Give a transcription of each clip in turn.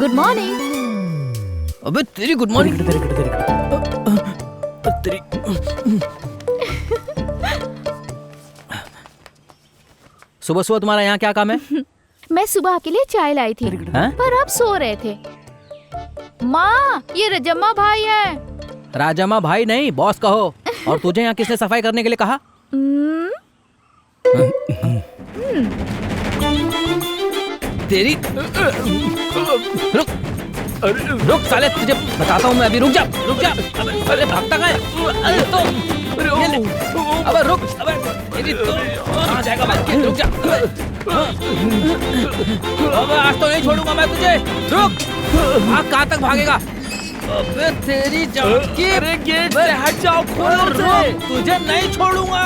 Good morning. अबे तेरी good morning तेरी। सुबह सुबह तुम्हारा यहाँ क्या काम है? मैं सुबह के लिए चाय लाई थी पर आप सो रहे थे। माँ, ये रजम्मा भाई है। राजम्मा भाई नहीं, बॉस कहो। और तुझे यहाँ किसने सफाई करने के लिए कहा? तेरी रुक रुक साले, तुझे बताता हूँ मैं अभी। रुक जा रुक जा। अरे भागता कहाँ है? अरे तो अबे रुक। अबे तेरी तो कहाँ जाएगा भाग के? रुक जा। अबे आज तो नहीं छोड़ूंगा मैं तुझे। रुक। भाग, कहाँ तक भागेगा? अबे तेरी जान की। अरे गेट से हट जाओ, खोलो उसे। तुझे नहीं छोड़ूंगा।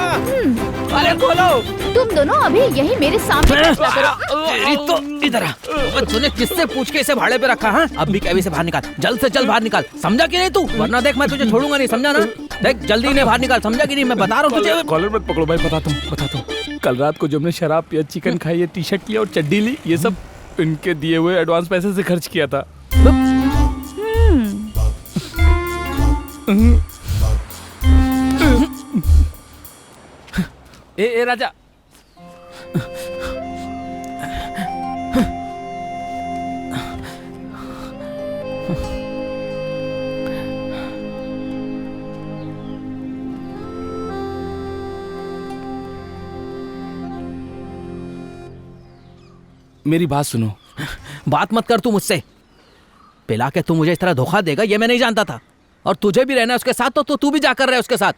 अरे खोलो। तुम दोनों अभी यही मेरे सामने फैसला करो। तेरी तो इधर आ। अबे तूने किससे पूछ के इसे भाड़े पे रखा? हाँ, अब भी कैबी से बाहर निकाल, जल्द से जल्द बाहर निकाल। समझा कि नहीं तू? वरना देख मैं तुझे छोड़ूंगा नहीं, समझा ना? देख जल्दी इन्हें बाहर निकाल, समझा कि नहीं? मैं बता रहा हूँ तुझे। कॉलर मत पकड़ो भाई, बताता हूँ। कल रात को जो हमने शराब पिया, चिकन खाई, ये टी शर्ट लिया और चड्डी ली, ये सब इनके दिए हुए एडवांस पैसे से खर्च किया था। ए राजा, मेरी बात सुनो। बात मत कर तू मुझसे। पिला के तू मुझे इस तरह धोखा देगा ये मैं नहीं जानता था। और तुझे भी रहना है उसके साथ तो तू भी जाकर रहे उसके साथ।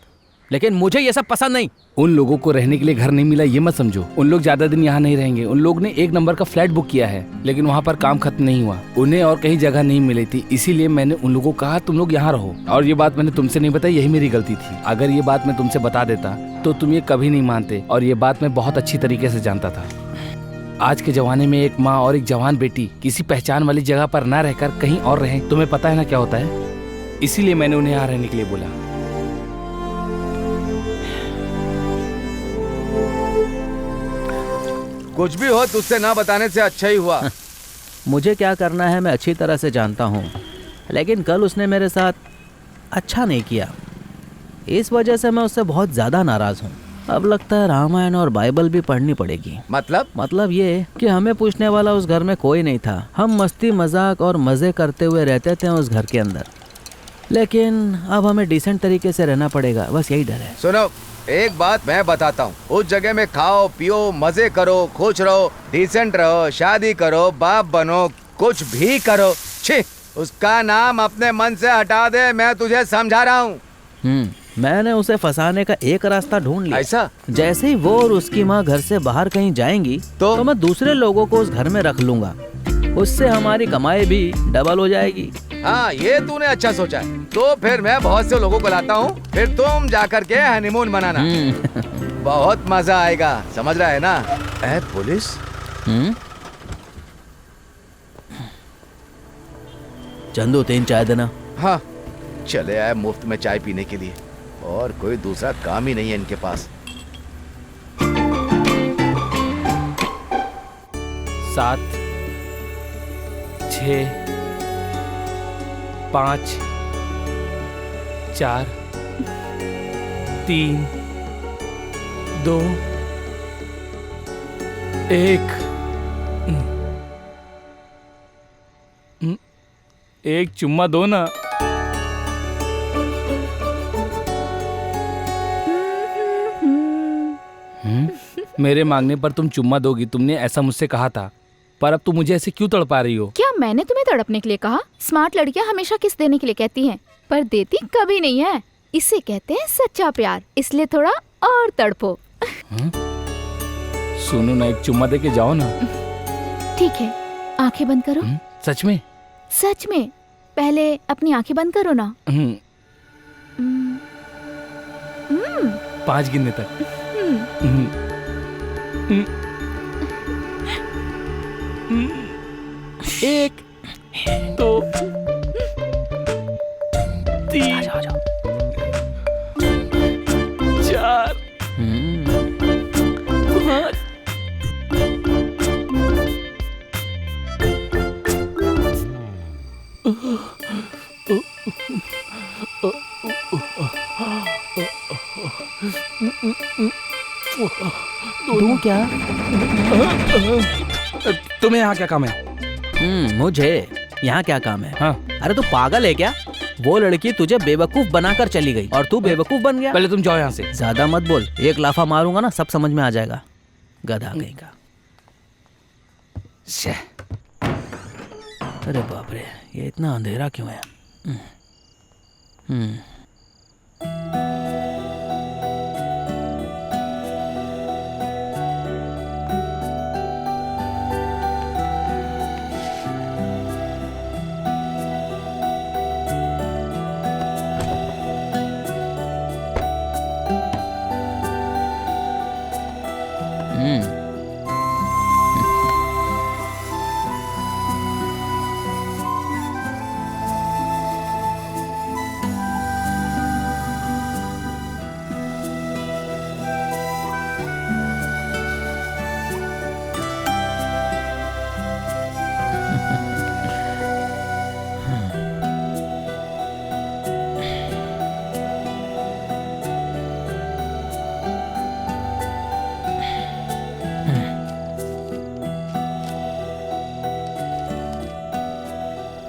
लेकिन मुझे ये सब पसंद नहीं। उन लोगों को रहने के लिए घर नहीं मिला ये मत समझो। उन लोग ज्यादा दिन यहाँ नहीं रहेंगे। उन लोग ने 1 नंबर का फ्लैट बुक किया है, लेकिन वहाँ पर काम खत्म नहीं हुआ। उन्हें और कहीं जगह नहीं मिली थी, इसीलिए मैंने उन लोगों को कहा तुम लोग यहाँ रहो। और ये बात मैंने तुमसे नहीं बताई, यही मेरी गलती थी। अगर ये बात मैं तुमसे बता देता तो तुम ये कभी नहीं मानते, और ये बात मैं बहुत अच्छी तरीके से जानता था। आज के जमाने में एक माँ और एक जवान बेटी किसी पहचान वाली जगह पर ना रहकर कहीं और रहें, तुम्हें पता है ना क्या होता है। इसीलिए मैंने उन्हें यहाँ रहने के लिए बोला। कुछ भी हो, तुझसे ना बताने से अच्छा ही हुआ। मुझे क्या करना है मैं अच्छी तरह से जानता हूँ, लेकिन कल उसने मेरे साथ अच्छा नहीं किया। इस वजह से मैं उससे बहुत ज़्यादा नाराज़ हूँ। अब लगता है रामायण और बाइबल भी पढ़नी पड़ेगी। मतलब ये कि हमें पूछने वाला उस घर में कोई नहीं था। हम मस्ती मजाक और मज़े करते हुए रहते थे उस घर के अंदर, लेकिन अब हमें डिसेंट तरीके से रहना पड़ेगा, बस यही डर है। सुनो, एक बात मैं बताता हूँ। उस जगह में खाओ पियो, मजे करो, खुश रहो, डिसेंट रहो, शादी करो, बाप बनो, कुछ भी करो। छी, उसका नाम अपने मन से हटा दे, मैं तुझे समझा रहा हूँ। मैंने उसे फंसाने का एक रास्ता ढूंढ लिया। ऐसा? जैसे ही वो और उसकी माँ घर से बाहर कहीं जाएंगी तो मैं दूसरे लोगों को उस घर में रख लूंगा। उससे हमारी कमाई भी डबल हो जाएगी। हाँ, ये तूने अच्छा सोचा है। तो फिर मैं बहुत से लोगों को लाता हूँ, फिर तुम जाकर के हनीमून मनाना। बहुत मजा आएगा, समझ रहा है ना? पुलिस? चंदू 3 चाय देना। हाँ, चले आए मुफ्त में चाय पीने के लिए, और कोई दूसरा काम ही नहीं है इनके पास। 7 6 5 4 3 2 1। एक चुम्मा दो ना। मेरे मांगने पर तुम चुम्मा दोगी, तुमने ऐसा मुझसे कहा था, पर अब तुम मुझे ऐसे क्यों तड़पा रही हो? क्या मैंने तुम्हें तड़पने के लिए कहा? स्मार्ट लड़कियां हमेशा किस देने के लिए कहती हैं, पर देती कभी नहीं है। इसे कहते हैं सच्चा प्यार, इसलिए थोड़ा और तड़पो। सुनो ना, एक चुम्मा दे के जाओ ना। ठीक है, आंखें बंद करो। सच में? सच में। पहले अपनी आंखें बंद करो ना। 5 गिनने तक। 1 2 3 4 5 तू क्या? तुम्हें यहाँ क्या काम है? मुझे यहाँ क्या काम है? हाँ। अरे तू पागल है क्या? वो लड़की तुझे बेवकूफ बनाकर चली गई और तू बेवकूफ बन गया। पहले तुम जाओ यहाँ से। ज्यादा मत बोल, एक लाफा मारूंगा ना सब समझ में आ जाएगा। गधा कहीं का। अरे बाप रे, ये इतना अंधेरा क्यों है?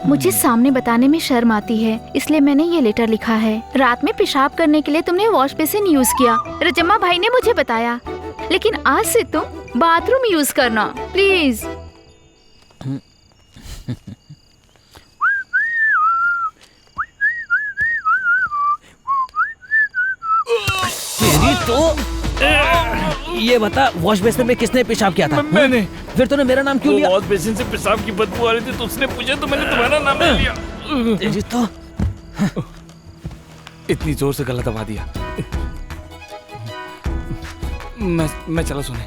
मुझे सामने बताने में शर्म आती है, इसलिए मैंने ये लेटर लिखा है। रात में पेशाब करने के लिए तुमने वॉश बेसिन यूज किया, रजम्मा भाई ने मुझे बताया, लेकिन आज से तुम बाथरूम यूज करना प्लीज। तेरी तो ये बता, वॉश बेसिन में किसने पेशाब किया था? मैंने। फिर तूने मेरा नाम क्यों लिया? वॉश बेसिन से पेशाब की बदबू आ रही थी तो उसने पूछा तो मैंने तुम्हारा नाम ले लिया। तेरी तो इतनी जोर से गला दबा दिया। मैं चला सोने।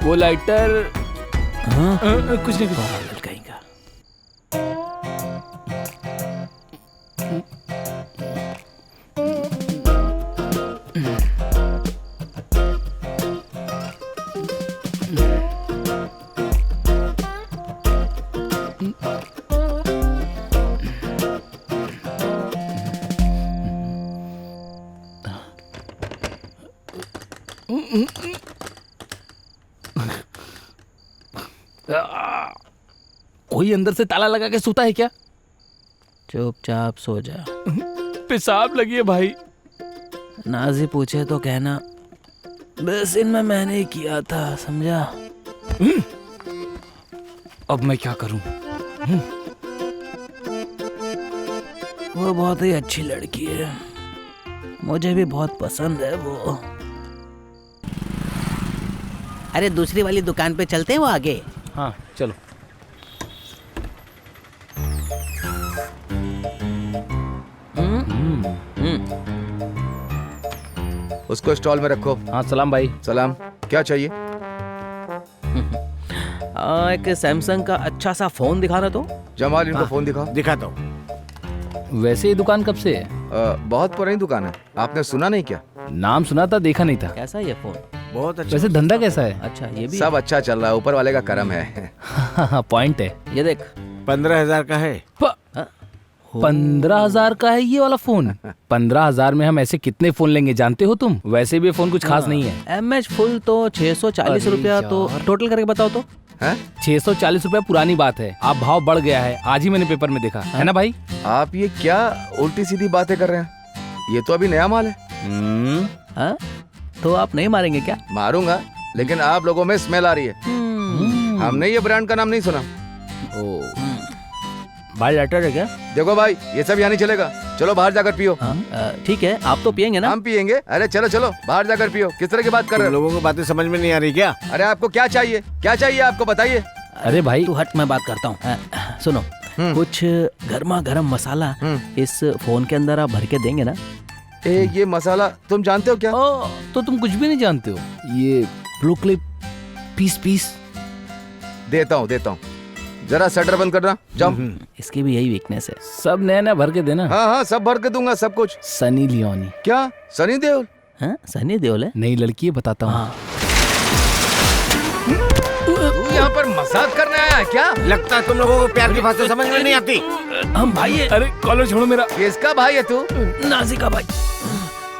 वो लाइटर। हाँ? कुछ नहीं। पागल कहीं का। कोई अंदर से ताला लगा के सोता है क्या? चुपचाप सो जा। पेशाब लगी है भाई। नाजी पूछे तो कहना बेसिन में मैंने ही किया था, समझा? अब मैं क्या करूं? वो बहुत ही अच्छी लड़की है, मुझे भी बहुत पसंद है वो। अरे दूसरी वाली दुकान पे चलते हैं, वो आगे। हाँ चलो। उसको स्टॉल में रखो। हाँ सलाम भाई। सलाम। क्या चाहिए? एक सैमसंग का अच्छा सा फोन दिखाना तो। जमाल, इनको फोन दिखाओ। दिखाता हूँ। वैसे ये दुकान कब से है? बहुत पुरानी दुकान है, आपने सुना नहीं क्या? नाम सुना था, देखा नहीं था। कैसा ये फोन? बहुत अच्छा। वैसे धंधा कैसा है? अच्छा ये भी सब अच्छा चल रहा है, ऊपर वाले का करम है। पॉइंट है। ये देख। 15,000 का है। 15,000 का है ये वाला फोन? 15,000 में हम ऐसे कितने फोन लेंगे जानते हो तुम? वैसे भी फोन कुछ खास नहीं है। MH फुल तो 640 रुपया, तो टोटल करके बताओ तो। 640 रुपया पुरानी बात है, आप भाव बढ़ गया है, आज ही मैंने पेपर में देखा है ना भाई। आप ये क्या उल्टी सीधी बातें कर रहे हैं? ये तो अभी नया माल है। हाँ? तो आप नहीं मारेंगे क्या? मारूंगा, लेकिन आप लोगों में स्मेल आ रही है। हमने ये ब्रांड का नाम नहीं सुना। भाई लेटर है क्या? देखो भाई, ये सब यहाँ नहीं चलेगा। चलो बाहर जाकर पियो। ठीक है, आप तो पियेंगे ना? हम पियेंगे। अरे चलो चलो बाहर जाकर पियो। किस तरह की बात कर तुम रहे हो? लोगों को बातें समझ में नहीं आ रही क्या? अरे आपको क्या चाहिए? क्या चाहिए आपको, बताइए। अरे भाई तू हट, मैं बात करता हूँ। सुनो, कुछ गर्मा गर्म मसाला इस फोन के अंदर आप भर के देंगे ना? ये मसाला तुम जानते हो क्या? ओ, तो तुम कुछ भी नहीं जानते हो। ये ब्लू क्लिप पीस देता हूँ। जरा शटर बंद करना, जाओ। इसकी भी यही वीकनेस है। सब नया नया भर के देना। हाँ हाँ, सब भर के दूंगा, सब कुछ। सनी लियोनी। क्या सनी देओल? हाँ, सनी देओल है। नई लड़की है, बताता हूँ। तू यहाँ पर मजाक करने आया है क्या? लगता है तुम लोगों को प्यार की भाषा समझ में नहीं आती। हम भाई है। अरे कॉलर छोड़ो मेरा। किसका भाई है तू? नाजी का भाई।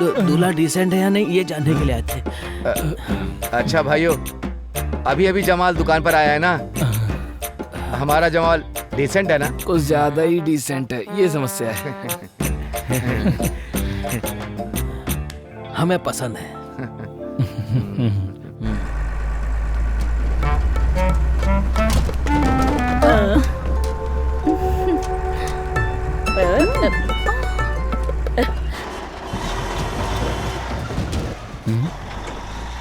दूल्हा डिसेंट है या नहीं ये जानने के लिए आए थे। अच्छा भाइयों, अभी अभी जमाल दुकान पर आया है ना? हमारा जमाल डिसेंट है ना? कुछ ज्यादा ही डिसेंट है, ये समस्या है। हमें पसंद है।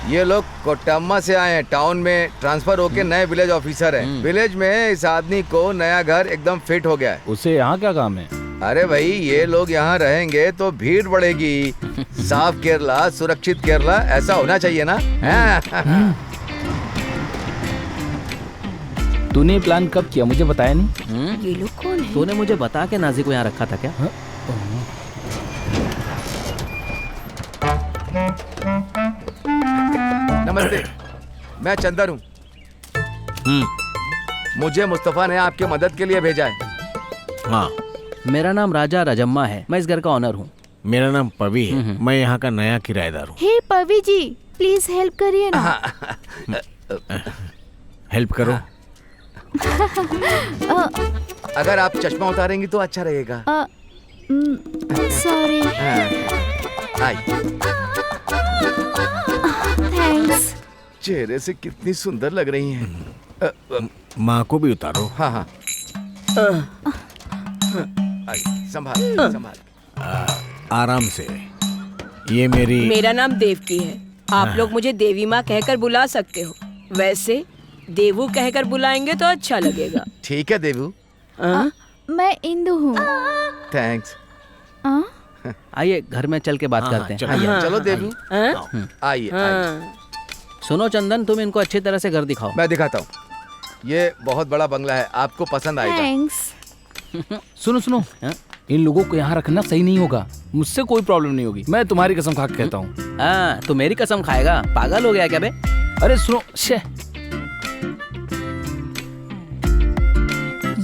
ये लोग कोट्टम्मा से आए हैं। टाउन में ट्रांसफर होके नए विलेज ऑफिसर हैं। विलेज में इस आदमी को नया घर एकदम फिट हो गया है। उसे यहाँ क्या काम है? अरे भाई, ये लोग यहाँ रहेंगे तो भीड़ बढ़ेगी। साफ केरला, सुरक्षित केरला, ऐसा होना चाहिए ना? तूने प्लान कब किया, मुझे बताया नहीं? ये लोग कौन है? तूने मुझे बता के नाजी को यहाँ रखा था क्या? नमस्ते, मैं चंदर हूँ। मुझे मुस्तफा ने आपकी मदद के लिए भेजा है। हाँ, मेरा नाम राजा रजम्मा है, मैं इस घर का ऑनर हूँ। मेरा नाम पवी है, मैं यहाँ का नया किराएदार हूँ। हे पवी जी, प्लीज हेल्प करिए ना। हेल्प करो। अगर आप चश्मा उतारेंगी तो अच्छा रहेगा। सॉरी। आई। थैंक्स। चेहरे से कितनी सुंदर लग रही हैं। माँ को भी उतारो। हाँ हाँ। आई, संभाल संभाल। आराम से। ये मेरा नाम देवकी है। आप लोग मुझे देवी माँ कहकर बुला सकते हो। वैसे देवू कहकर बुलाएंगे तो अच्छा लगेगा। ठीक है देवू। मैं इंदु हूँ। थैंक्स। आइए घर में चल के बात करते हैं। चलो। आइए। चलो देवू, हाँ? आइए। सुनो चंदन, तुम इनको अच्छी तरह से घर दिखाओ। मैं दिखाता हूँ। ये बहुत बड़ा बंगला है, आपको पसंद आएगा। थैंक्स। सुनो, इन लोगों को यहाँ रखना सही नहीं होगा। मुझसे कोई प्रॉब्लम नहीं होगी, मैं तुम्हारी कसम खा के कहता हूँ। हाँ, तो मेरी कसम खाएगा? पागल हो गया क्या बे? अरे सुनो, शे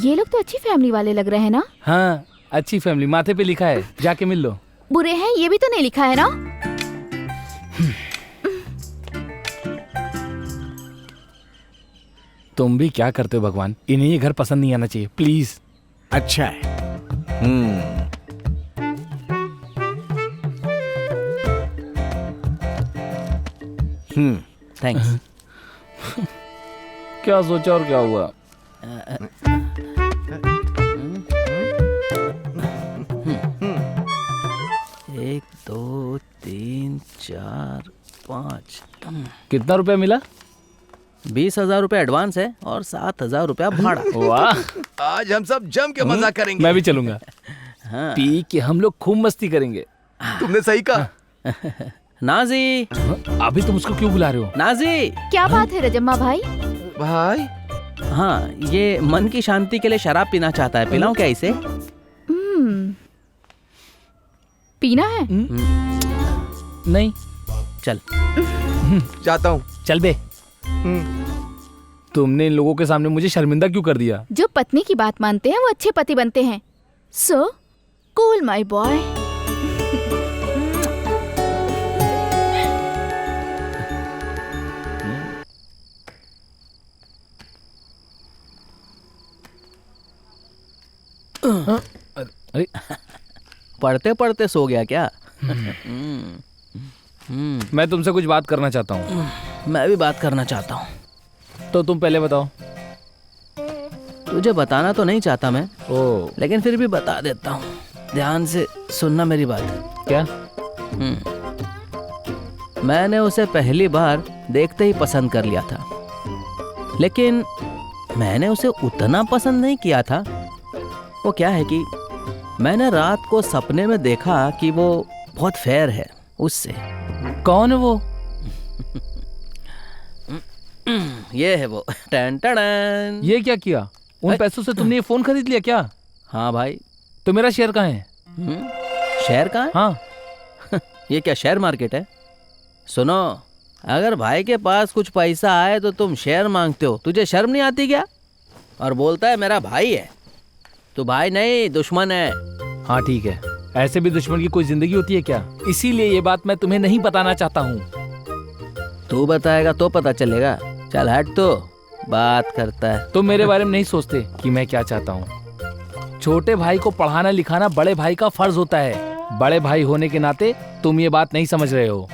ये लोग तो अच्छी फैमिली वाले लग रहे हैं ना? हाँ, अच्छी फैमिली, माथे पे लिखा है, जाके मिल लो। बुरे हैं ये भी तो नहीं लिखा है ना? तुम भी क्या करते हो भगवान, इन्हें ये घर पसंद नहीं आना चाहिए, प्लीज। अच्छा है। थैंक्स। क्या सोचा और क्या हुआ? एक, दो, तीन, चार, 5। कितना रुपया मिला? 20,000 रुपये एडवांस है और 7,000 रुपया भाड़ा। वाह, आज हम सब जम के मजा करेंगे। मैं भी चलूंगा। हाँ। पी के हम लोग खूब मस्ती करेंगे। तुमने सही कहा। नाजी, अभी तुम उसको क्यों बुला रहे हो? नाजी। क्या बात है रजम्मा भाई? भाई, हाँ, ये मन की शांति के लिए शराब पीना चाहता है, पिलाऊं क्या इसे? पीना है? नहीं, चल। जाता हूँ। चल बे। तुमने इन लोगों के सामने मुझे शर्मिंदा क्यों कर दिया? जो पत्नी की बात मानते हैं वो अच्छे पति बनते हैं। So cool my boy. अरे पढ़ते पढ़ते सो गया क्या? मैं तुमसे कुछ बात करना चाहता हूँ। मैं भी बात करना चाहता हूँ। तो तुम पहले बताओ। तुझे बताना तो नहीं चाहता मैं, ओ लेकिन फिर भी बता देता हूँ। ध्यान से सुनना मेरी बात। क्या? मैंने उसे पहली बार देखते ही पसंद कर लिया था, लेकिन मैंने उसे उतना पसंद नहीं किया था। वो क्या है कि मैंने रात को सपने में देखा कि वो बहुत फेयर है। उससे कौन है वो? ये है वो। टन टन। ये क्या किया? उन पैसों से तुमने ये फोन खरीद लिया क्या? हाँ भाई। तो मेरा शेयर कहाँ है? शेयर कहाँ है? हाँ। ये क्या शेयर मार्केट है? सुनो, अगर भाई के पास कुछ पैसा आए तो तुम शेयर मांगते हो। तुझे शर्म नहीं आती क्या? और बोलता है मेरा भाई है। तू भाई नहीं, दुश्मन है। हाँ ठीक है, ऐसे भी दुश्मन की कोई जिंदगी होती है क्या? इसीलिए ये बात मैं तुम्हें नहीं बताना चाहता हूँ। तू बताएगा तो पता चलेगा। चल हट, तो बात करता है। तुम मेरे बारे में नहीं सोचते कि मैं क्या चाहता हूँ। छोटे भाई को पढ़ाना लिखाना बड़े भाई का फर्ज होता है। बड़े भाई होने के नाते तुम ये बात नहीं समझ रहे हो।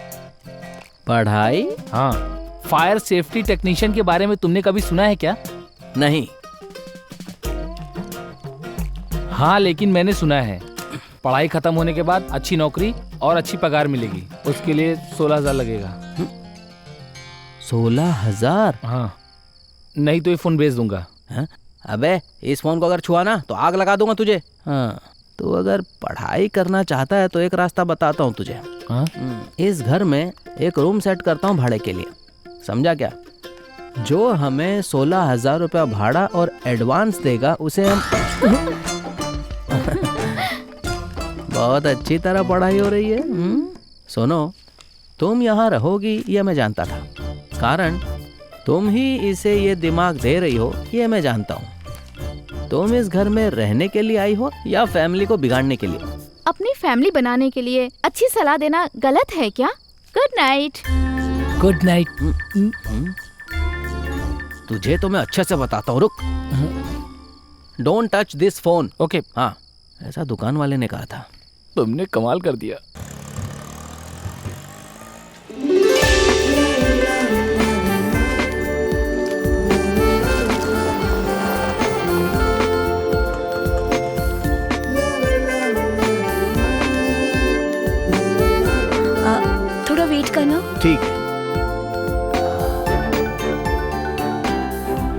पढ़ाई? हाँ, फायर सेफ्टी टेक्नीशियन के बारे में तुमने कभी सुना है क्या? नहीं। हाँ, लेकिन मैंने सुना है पढ़ाई खत्म होने के बाद अच्छी नौकरी और अच्छी पगार मिलेगी। उसके लिए 16,000 लगेगा। 16,000? हाँ, नहीं तो ये फोन बेच दूंगा। हाँ? अबे इस फोन को अगर छुआ ना तो आग लगा दूंगा तुझे। हाँ, तो अगर पढ़ाई करना चाहता है तो एक रास्ता बताता हूँ तुझे। हाँ? इस घर में एक रूम सेट करता हूँ भाड़े के लिए, समझा क्या? जो हमें 16,000 रुपया भाड़ा और एडवांस देगा उसे हम बहुत अच्छी तरह पढ़ाई हो रही है। सुनो, तुम यहाँ रहोगी ये मैं जानता था, कारण तुम ही इसे ये दिमाग दे रही हो ये मैं जानता हूँ। तुम इस घर में रहने के लिए आई हो या फैमिली को बिगाड़ने के लिए? अपनी फैमिली बनाने के लिए अच्छी सलाह देना गलत है क्या? Good night. Good night. तुझे तो मैं अच्छे से बताता हूँ, रुक। Don't touch this phone. Okay. हाँ, ऐसा दुकान वाले ने कहा था। तुमने कमाल कर दिया। थोड़ा वेट करना। ठीक है।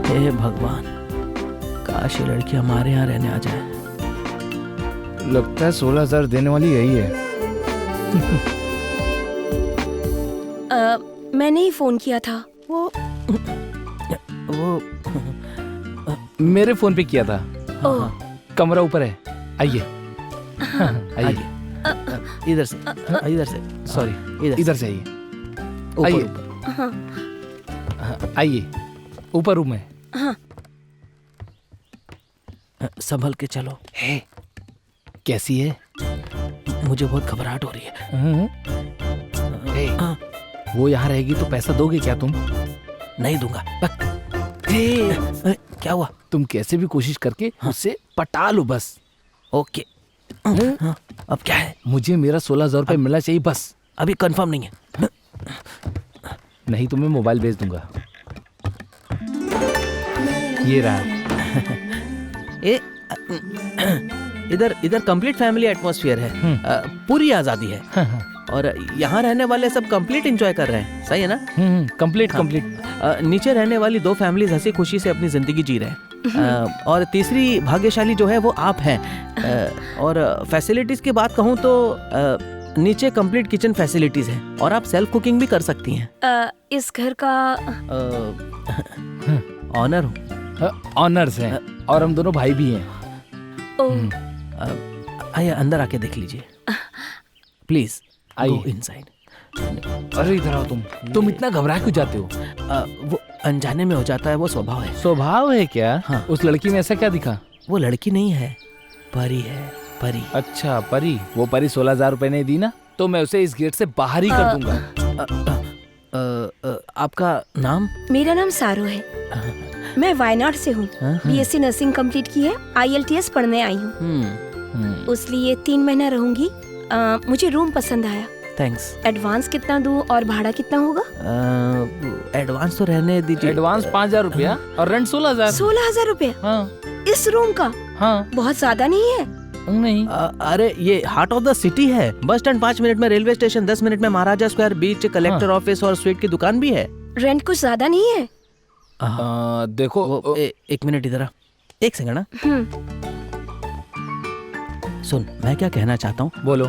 हे भगवान, काश ये लड़की हमारे यहाँ रहने आ जाए। लगता है 16,000 देने वाली यही है। मैंने ही फोन किया था। वो मेरे फोन पे किया था। ओह, कमरा ऊपर है, आइए। आइए। इधर से, इधर से, सॉरी, इधर इधर से आइए। ऊपर, आइए। ऊपर। आइए, ऊपर रूम है। संभल के चलो। कैसी है? मुझे बहुत घबराहट हो रही है। वो यहाँ रहेगी तो पैसा दोगे क्या तुम? नहीं दूंगा। क्या हुआ? तुम कैसे भी कोशिश करके उससे पटा लो बस। ओके। अब क्या है? मुझे मेरा 16,000 रुपये मिलना चाहिए बस। अभी कंफर्म नहीं है। नहीं तो मैं मोबाइल बेच दूंगा। ये रहा। इधर इधर कंप्लीट फैमिली एटमॉस्फेयर है। पूरी आजादी है। और यहाँ रहने वाले सब कंप्लीट एंजॉय कर रहे हैं। सही है ना? Complete complete. नीचे रहने वाली 2 फैमिलीज हंसी खुशी से अपनी जिंदगी जी रहे हैं। और तीसरी भाग्यशाली जो है वो आप हैं। और फैसिलिटीज की बात कहूँ तो नीचे कंप्लीट किचन फैसिलिटीज है और आप सेल्फ कुकिंग भी कर सकती हैं। इस घर का ऑनर हूँ। ऑनर्स हैं और हम दोनों भाई भी हैं। आइए अंदर आके देख लीजिए प्लीज। आइए इनसाइड। अरे इधर आओ तुम इतना घबरा क्यों जाते हो? वो अनजाने में हो जाता है, वो स्वभाव है। स्वभाव है क्या? हाँ। उस लड़की में ऐसा क्या दिखा? वो लड़की नहीं है, परी है, परी। अच्छा परी। वो परी 16,000 रुपए नहीं दी ना तो मैं उसे इस गेट से बाहर ही कर दूंगा। आपका नाम? मेरा नाम सारो है। मैं वायनाड से हूँ। BSc नर्सिंग कंप्लीट की है। IELTS पढ़ने आई हूँ। इसलिए 3 महीना रहूंगी। मुझे रूम पसंद आया। थैंक्स। एडवांस कितना दूं और भाड़ा कितना होगा? एडवांस तो रहने दीजिए। एडवांस 5,000 रुपया और रेंट 16,000। 16,000 रुपया? हाँ। इस रूम का हाँ बहुत ज्यादा नहीं है? नहीं। अरे ये हार्ट ऑफ द सिटी है। बस स्टैंड 5 मिनट में, रेलवे स्टेशन 10 मिनट में, महाराजा स्क्वायर, बीच, कलेक्टर ऑफिस और स्वीट की दुकान भी है। रेंट कुछ ज्यादा नहीं है? देखो एक मिनट इधर आ। एक सेकंड ना। सुन, मैं क्या कहना चाहता हूँ, बोलो।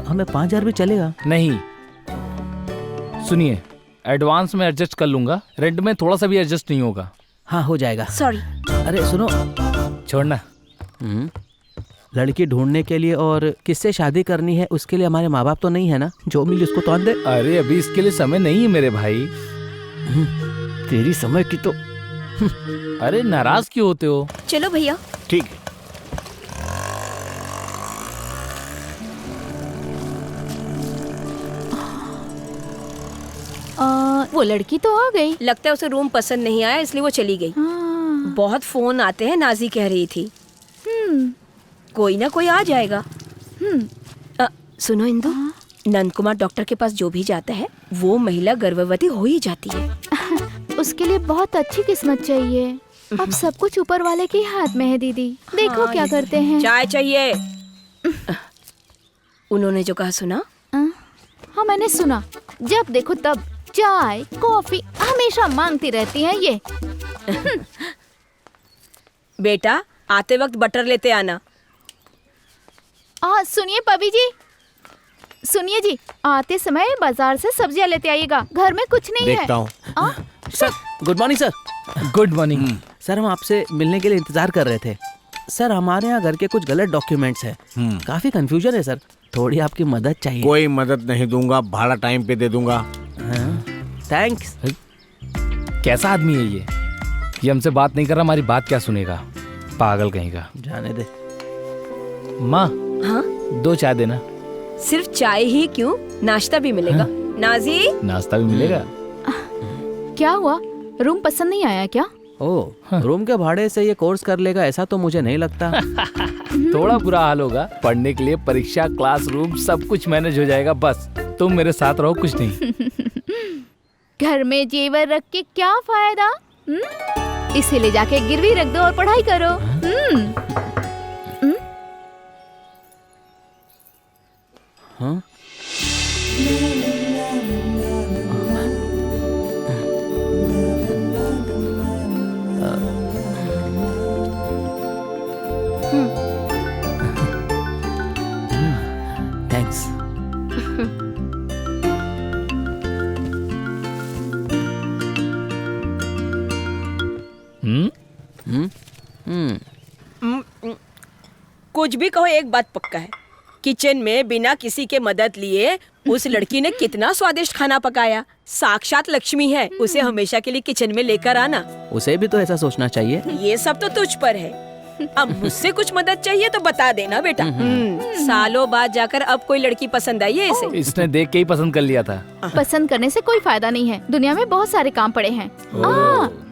हमें 5,000 भी चलेगा? नहीं, सुनिए, एडवांस में एडजस्ट कर लूंगा, रेंट में थोड़ा सा भी एडजस्ट नहीं होगा। हाँ, हो जाएगा। सॉरी। अरे सुनो, छोड़ना। लड़की ढूंढने के लिए और किससे शादी करनी है उसके लिए हमारे माँ बाप तो नहीं है ना? जो मिली उसको तो दे। अरे अभी इसके लिए समय नहीं है मेरे भाई। तेरी समय की तो। अरे नाराज क्यों होते हो? चलो भैया। ठीक है। वो लड़की तो आ गई। लगता है उसे रूम पसंद नहीं आया इसलिए वो चली गई। बहुत फोन आते हैं, नाजी कह रही थी। कोई ना कोई आ जाएगा। सुनो इंदु, नंद कुमार डॉक्टर के पास जो भी जाता है वो महिला गर्भवती हो ही जाती है। उसके लिए बहुत अच्छी किस्मत चाहिए। अब सब कुछ ऊपर वाले के हाथ में है दीदी। देखो क्या करते हैं। चाय चाहिए। उन्होंने जो कहा सुना? हाँ मैंने सुना। जब देखो तब चाय कॉफी हमेशा मांगती रहती हैं ये। बेटा आते वक्त बटर लेते आना। सुनिए पबी जी, सुनिए जी, आते समय बाजार से सब्जियां लेते आइएगा, घर में कुछ नहीं देखता हूँ। है। Sir, good morning sir. Good morning. Sir, हम आपसे मिलने के लिए इंतजार कर रहे थे। सर, हमारे यहाँ घर के कुछ गलत डॉक्यूमेंट्स हैं। काफी कंफ्यूजन है सर, थोड़ी आपकी मदद चाहिए। कोई मदद नहीं दूंगा, भाड़ा टाइम पे दे दूंगा। थैंक्स। कैसा आदमी है ये हमसे बात नहीं कर रहा, हमारी बात क्या सुनेगा, पागल कहीं का। जाने दे। माँ, हाँ 2 चाय देना। सिर्फ चाय ही क्यों, नाश्ता भी मिलेगा। नाजी, नाश्ता भी मिलेगा। क्या हुआ, रूम पसंद नहीं आया क्या? ओह, रूम के भाड़े से ये कोर्स कर लेगा ऐसा तो मुझे नहीं लगता। थोड़ा बुरा हाल होगा, पढ़ने के लिए परीक्षा, क्लासरूम सब कुछ मैनेज हो जाएगा, बस तुम मेरे साथ रहो, कुछ नहीं। घर में जेवर रख के क्या फायदा? इसे ले जाके गिरवी रख दो और पढ़ाई करो। हाँ? थैंक्स। कुछ भी कहो, एक बात पक्का है, किचन में बिना किसी के मदद लिए उस लड़की ने कितना स्वादिष्ट खाना पकाया। साक्षात लक्ष्मी है, उसे हमेशा के लिए किचन में लेकर आना। उसे भी तो ऐसा सोचना चाहिए। ये सब तो तुझ पर है। अब मुझसे कुछ मदद चाहिए तो बता देना बेटा। सालों बाद जाकर अब कोई लड़की पसंद आई है इसे। इसने देख के ही पसंद कर लिया था। पसंद करने से कोई फायदा नहीं है, दुनिया में बहुत सारे काम पड़े हैं।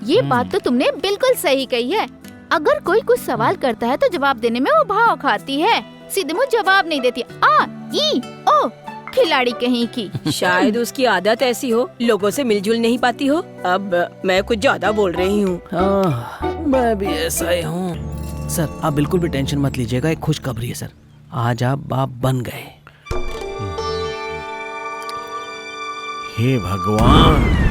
ये बात तो तुमने बिल्कुल सही कही है। अगर कोई कुछ सवाल करता है तो जवाब देने में वो भाव खाती है, सीधे मुंह जवाब नहीं देती। ई ओ खिलाड़ी कहीं की। शायद उसकी आदत ऐसी हो, लोगों से मिलजुल नहीं पाती हो। अब मैं कुछ ज्यादा बोल रही हूँ। मैं भी ऐसा ही हूँ। सर, आप बिल्कुल भी टेंशन मत लीजिएगा, एक खुशखबरी है सर, आज आप बाप बन गए। हे भगवान।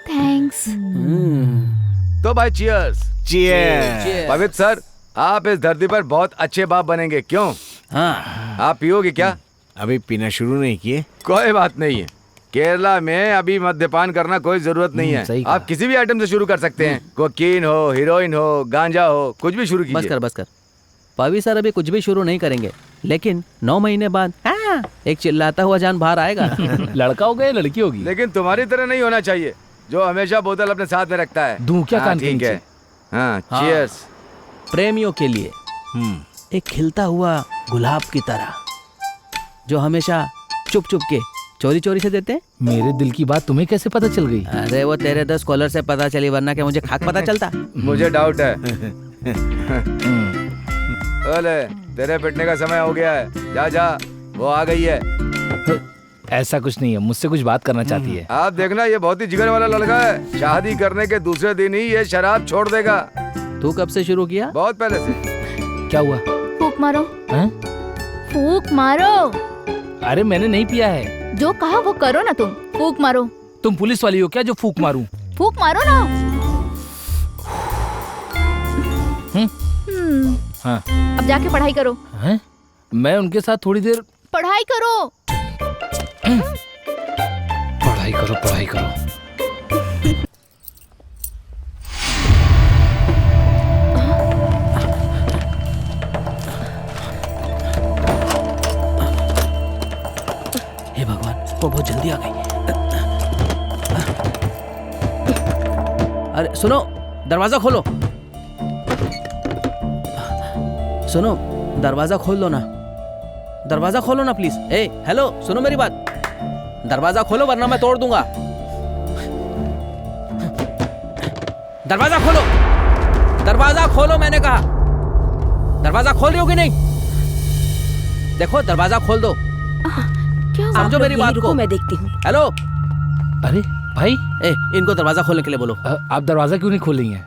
थैंक्स। तो भाई चीयर्स। चीयर। पवित्र सर, आप इस धरती पर बहुत अच्छे बाप बनेंगे। क्यों? हाँ, आप पियोगे क्या? अभी पीना शुरू नहीं किए। कोई बात नहीं है, केरला में अभी मद्यपान करना कोई जरूरत नहीं है। सही कहा। आप किसी भी आइटम से शुरू कर सकते हैं। कोकीन हो, हीरोइन हो, गांजा हो, कुछ भी शुरू कीजिए। बस कर। पवी सर अभी कुछ भी शुरू नहीं करेंगे, लेकिन 9 महीने बाद एक चिल्लाता हुआ जान बाहर आएगा। लड़का होगा या लड़की होगी? लेकिन तुम्हारी तरह नहीं होना चाहिए, जो हमेशा बोतल अपने साथ में रखता है। दूं क्या हाँ, कान के ठीक है। नीचे? हाँ हाँ। चीयर्स। प्रेमियों के लिए एक खिलता हुआ गुलाब की तरह जो हमेशा चुप चुप के चोरी चोरी से देते हैं। मेरे दिल की बात तुम्हें कैसे पता चल गई? अरे वो तेरे 10 कॉलर से पता चली, वरना क्या मुझे खाक पता चलता। मुझे डाउट है। ओले तेरे पिटने का समय हो गया है, जा जा, वो आ गई है। ऐसा कुछ नहीं है, मुझसे कुछ बात करना चाहती है। आप देखना, ये बहुत ही जिगर वाला लड़का है। शादी करने के दूसरे दिन ही ये शराब छोड़ देगा। तू कब से शुरू किया? बहुत पहले से। क्या हुआ? फूक मारो, हैं? फूक मारो। अरे मैंने नहीं पिया है। जो कहा वो करो ना तुम, फूक मारो। तुम पुलिस वाली हो क्या जो फूक मारूं? फूक मारो ना। हाँ। अब जाके पढ़ाई करो। हैं? मैं उनके साथ थोड़ी देर पढ़ाई करो। पढ़ाई करो, पढ़ाई करो। हे भगवान, वो बहुत जल्दी आ गई। अरे सुनो, दरवाजा खोलो। सुनो, दरवाजा खोल लो ना, दरवाजा खोलो ना प्लीज। ए हेलो, सुनो मेरी बात, दरवाजा खोलो वरना मैं तोड़ दूंगा। दरवाजा खोलो, दरवाजा खोलो, मैंने कहा। दरवाजा खोल रही हो कि नहीं? देखो दरवाजा खोल दो। क्या हुआ? समझो मेरी बात को। मैं देखती हूँ। हेलो, अरे भाई, ए इनको दरवाजा खोलने के लिए बोलो। आप दरवाजा क्यों नहीं खोल रही हैं?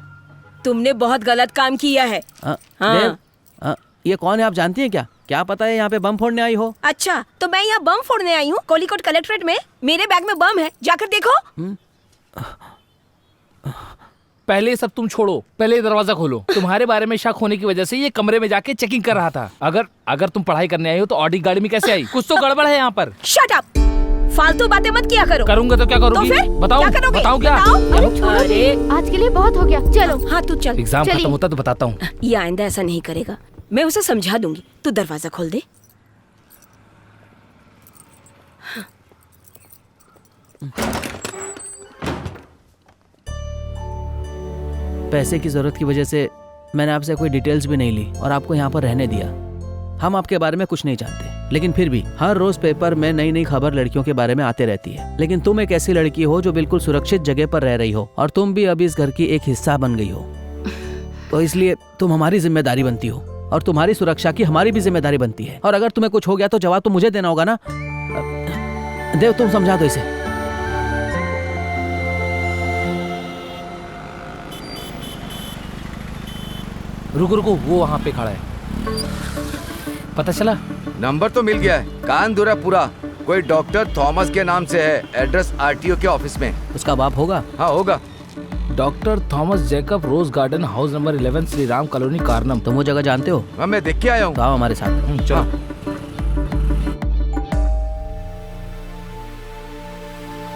तुमने बहुत गलत काम किया है। हाँ। हाँ। ये कौन है आप जानती हैं क्या? क्या पता है यहाँ पे बम फोड़ने आई हो? अच्छा, तो मैं यहाँ बम फोड़ने आई हूँ? कोलिकोट कलेक्ट्रेट में मेरे बैग में बम है, जाकर देखो। पहले ये सब तुम छोड़ो, पहले ये दरवाजा खोलो। तुम्हारे बारे में शक होने की वजह से ये कमरे में जाके चेकिंग कर रहा था। अगर तुम पढ़ाई करने आई हो तो ऑडी गाड़ी में कैसे आई? कुछ तो गड़बड़ है यहाँ पर। शट अप, फालतू बातें मत किया करो। करूंगा तो क्या करूंगी? तो फिर बताओ, क्या करोगे? बताओ क्या? अरे छोड़ो जी, आज के लिए बहुत हो गया, चलो। हाँ तू चल। एग्जाम चलिए। खत्म होता तो बताता हूँ। ये आइंदा ऐसा नहीं करेगा, मैं उसे समझा दूंगी। तू दरवाजा खोल दे। पैसे की जरूरत की वजह से मैंने आपसे कोई डिटेल्स भी नहीं ली और आपको यहाँ पर रहने दिया। हम आपके बारे में कुछ नहीं जानते, लेकिन फिर भी हर रोज पेपर में नई नई खबर लड़कियों के बारे में आते रहती है। लेकिन तुम एक ऐसी लड़की हो जो बिल्कुल सुरक्षित जगह पर रह रही हो और तुम भी अभी इस घर की एक हिस्सा बन गई हो, तो इसलिए तुम हमारी जिम्मेदारी बनती हो और तुम्हारी सुरक्षा की हमारी भी जिम्मेदारी बनती है। और अगर तुम्हें कुछ हो गया तो जवाब तो मुझे देना होगा ना। देव, तुम समझा दो इसे। रुको रुको, वो वहाँ पे खड़ा है। पता चला? नंबर तो मिल गया है, कानपुर है पूरा। कोई डॉक्टर थॉमस के नाम से है, एड्रेस आरटीओ के ऑफिस में। उसका बाप होगा? हाँ होगा। Doctor Thomas Jacob, rose garden, house number 11, Shri Ram colony, Karnam. तुम वो जगह जानते हो? हाँ मैं देख के आया हूँ। तो आओ हमारे साथ। चलो।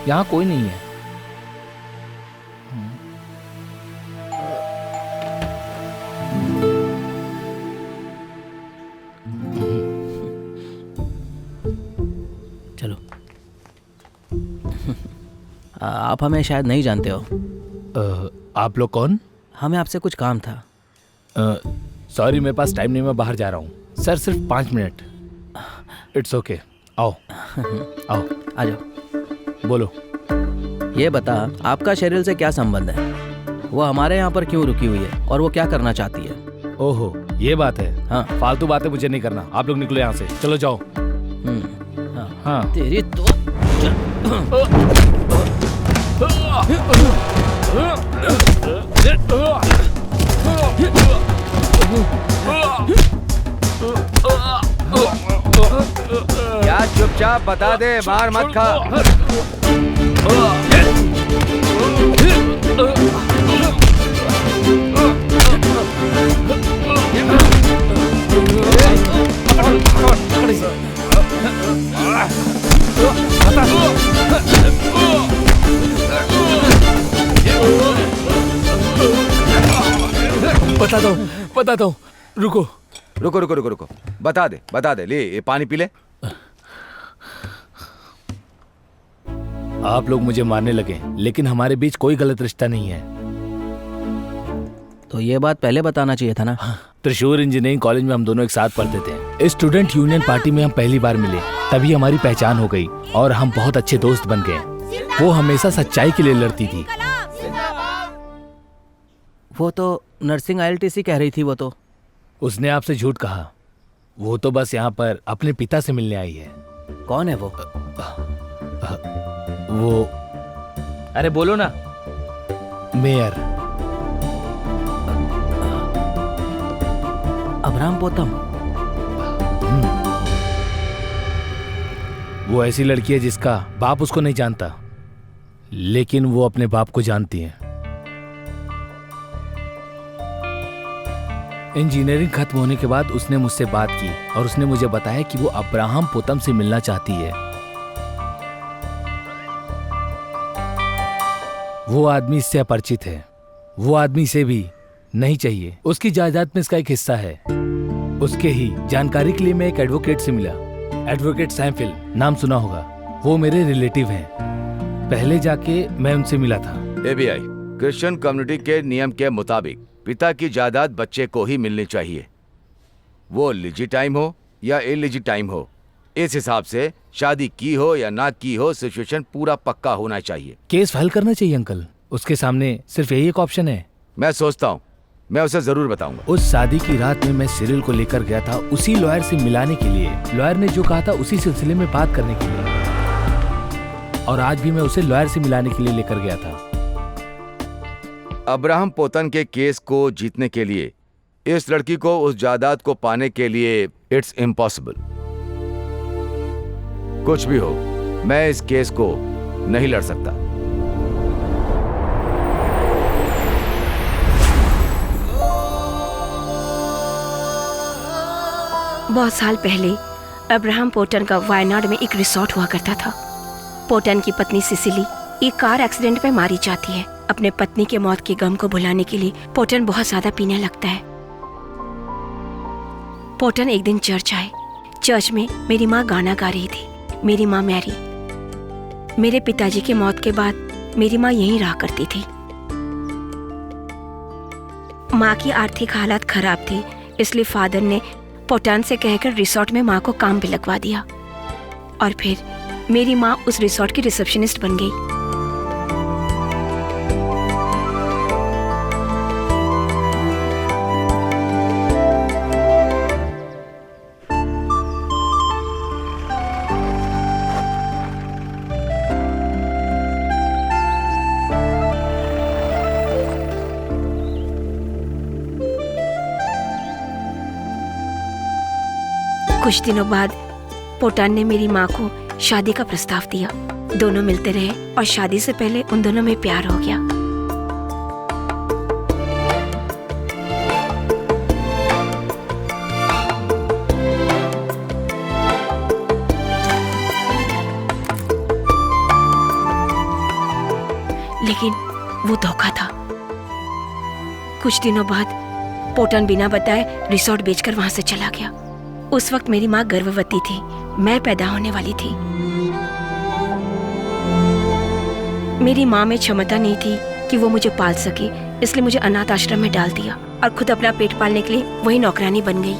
यहाँ कोई नहीं है। चलो। आप हमें शायद नहीं जानते हो। आप लोग कौन? हमें आपसे कुछ काम था। सॉरी, मेरे पास टाइम नहीं, मैं बाहर जा रहा हूँ। सर सिर्फ 5 मिनट। इट्स ओके, आओ आओ, आ जाओ। बोलो। ये बता, आपका शेरिल से क्या संबंध है? वो हमारे यहाँ पर क्यों रुकी हुई है और वो क्या करना चाहती है? ओहो, ये बात है। हाँ। फालतू बातें मुझे नहीं करना। आप लोग निकलो यहाँ से, चलो जाओ। हाँ। हाँ। तेरी तो क्या चुपचाप बता दे, मार मत खा। बता दो, रुको। रुको रुको रुको रुको, बता दे, ले ये पानी पी ले। आप लोग मुझे मारने लगे, लेकिन हमारे बीच कोई गलत रिश्ता नहीं है। तो ये बात पहले बताना चाहिए था ना। त्रिशूर इंजीनियरिंग कॉलेज में हम दोनों एक साथ पढ़ते थे। स्टूडेंट यूनियन पार्टी में हम पहली बार मिले, तभी हमारी पहचान हो गई और हम बहुत अच्छे दोस्त बन गए। वो हमेशा सच्चाई के लिए लड़ती थी। वो तो नर्सिंग ILTC कह रही थी। वो तो उसने आपसे झूठ कहा। वो तो बस यहाँ पर अपने पिता से मिलने आई है। कौन है वो? वो, अरे बोलो ना। मेयर अब्राहम पोतम। वो ऐसी लड़की है जिसका बाप उसको नहीं जानता, लेकिन वो अपने बाप को जानती है। इंजीनियरिंग खत्म होने के बाद उसने मुझसे बात की और उसने मुझे बताया कि वो अब्राहम पोतम से मिलना चाहती है। वो आदमी इससे अपरिचित है। वो आदमी से भी नहीं चाहिए। उसकी जायदाद में इसका एक हिस्सा है। उसके ही जानकारी के लिए मैं एक एडवोकेट से मिला। एडवोकेट सैमफिल, नाम सुना होगा। वो मेरे रिलेटिव हैं। पहले जाके मैं उनसे मिला था। ABI क्रिश्चियन कम्युनिटी के नियम के मुताबिक पिता की जायदाद बच्चे को ही मिलनी चाहिए, वो लिजिटाइम हो या इलिजिटाइम हो। इस हिसाब से शादी की हो या ना की हो, सिचुएशन पूरा पक्का होना चाहिए। केस फाइल करना चाहिए अंकल। उसके सामने सिर्फ यही एक ऑप्शन है। मैं सोचता हूँ मैं उसे जरूर बताऊंगा। उस शादी की रात में मैं सिरिल को लेकर गया था उसी लॉयर से मिलाने के लिए। लॉयर ने जो कहा था उसी सिलसिले में बात करने के लिए, और आज भी मैं उसे लॉयर से मिलाने के लिए लेकर गया था। अब्राहम पोतन के केस को जीतने के लिए इस लड़की को उस जायदाद को पाने के लिए इट्स इम्पॉसिबल। कुछ भी हो, मैं इस केस को नहीं लड़ सकता। बहुत साल पहले अब्राहम पोटन का वायनाड में एक रिसोर्ट हुआ करता था। पोटन की पत्नी सिसिली एक कार एक्सीडेंट में मारी जाती है। अपने पत्नी के मौत के गम को भुलाने के लिए पोटन बहुत ज्यादा पीने लगता है। पोटन एक दिन चर्च आए। चर्च में मेरी माँ गाना गा रही थी। मेरी माँ मैरी। मेरे पिताजी के मौत के बाद मेरी माँ यहीं रहा करती थी। माँ की आर्थिक हालत खराब थी, इसलिए फादर ने पोटन से कहकर रिसोर्ट में माँ को काम पे लगवा दिया और फिर मेरी माँ उस रिसोर्ट की रिसेप्शनिस्ट बन गई। कुछ दिनों बाद पोटन ने मेरी माँ को शादी का प्रस्ताव दिया। दोनों मिलते रहे और शादी से पहले उन दोनों में प्यार हो गया। लेकिन वो धोखा था। कुछ दिनों बाद पोटन बिना बताए रिसोर्ट बेचकर वहां से चला गया। उस वक्त मेरी माँ गर्भवती थी। मैं पैदा होने वाली थी। मेरी माँ में क्षमता नहीं थी कि वो मुझे पाल सके, इसलिए मुझे अनाथ आश्रम में डाल दिया और खुद अपना पेट पालने के लिए वही नौकरानी बन गई।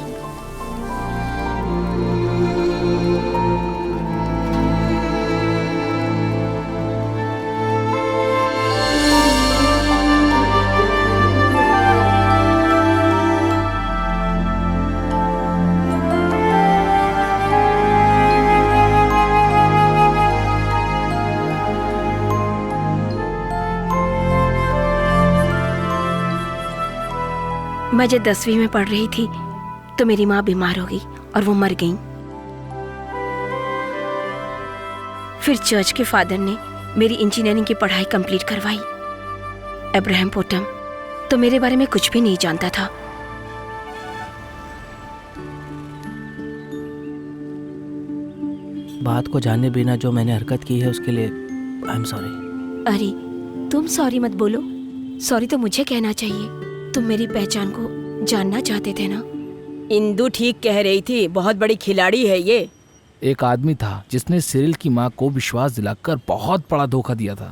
मैं जब 10वीं में पढ़ रही थी तो मेरी माँ बीमार हो गई और वो मर गई। फिर चर्च के फादर ने मेरी इंजीनियरिंग की पढ़ाई कंप्लीट करवाई। अब्राहम पोटम तो मेरे बारे में कुछ भी नहीं जानता था। बात को जाने बिना जो मैंने हरकत की है उसके लिए आई एम सॉरी। अरे तुम सॉरी मत बोलो। सॉरी तो मुझे कहना चाहिए। तुम मेरी पहचान को जानना चाहते थे ना। इंदु ठीक कह रही थी, बहुत बड़ी खिलाड़ी है ये। एक आदमी था जिसने सिरिल की माँ को विश्वास दिलाकर बहुत बड़ा धोखा दिया था।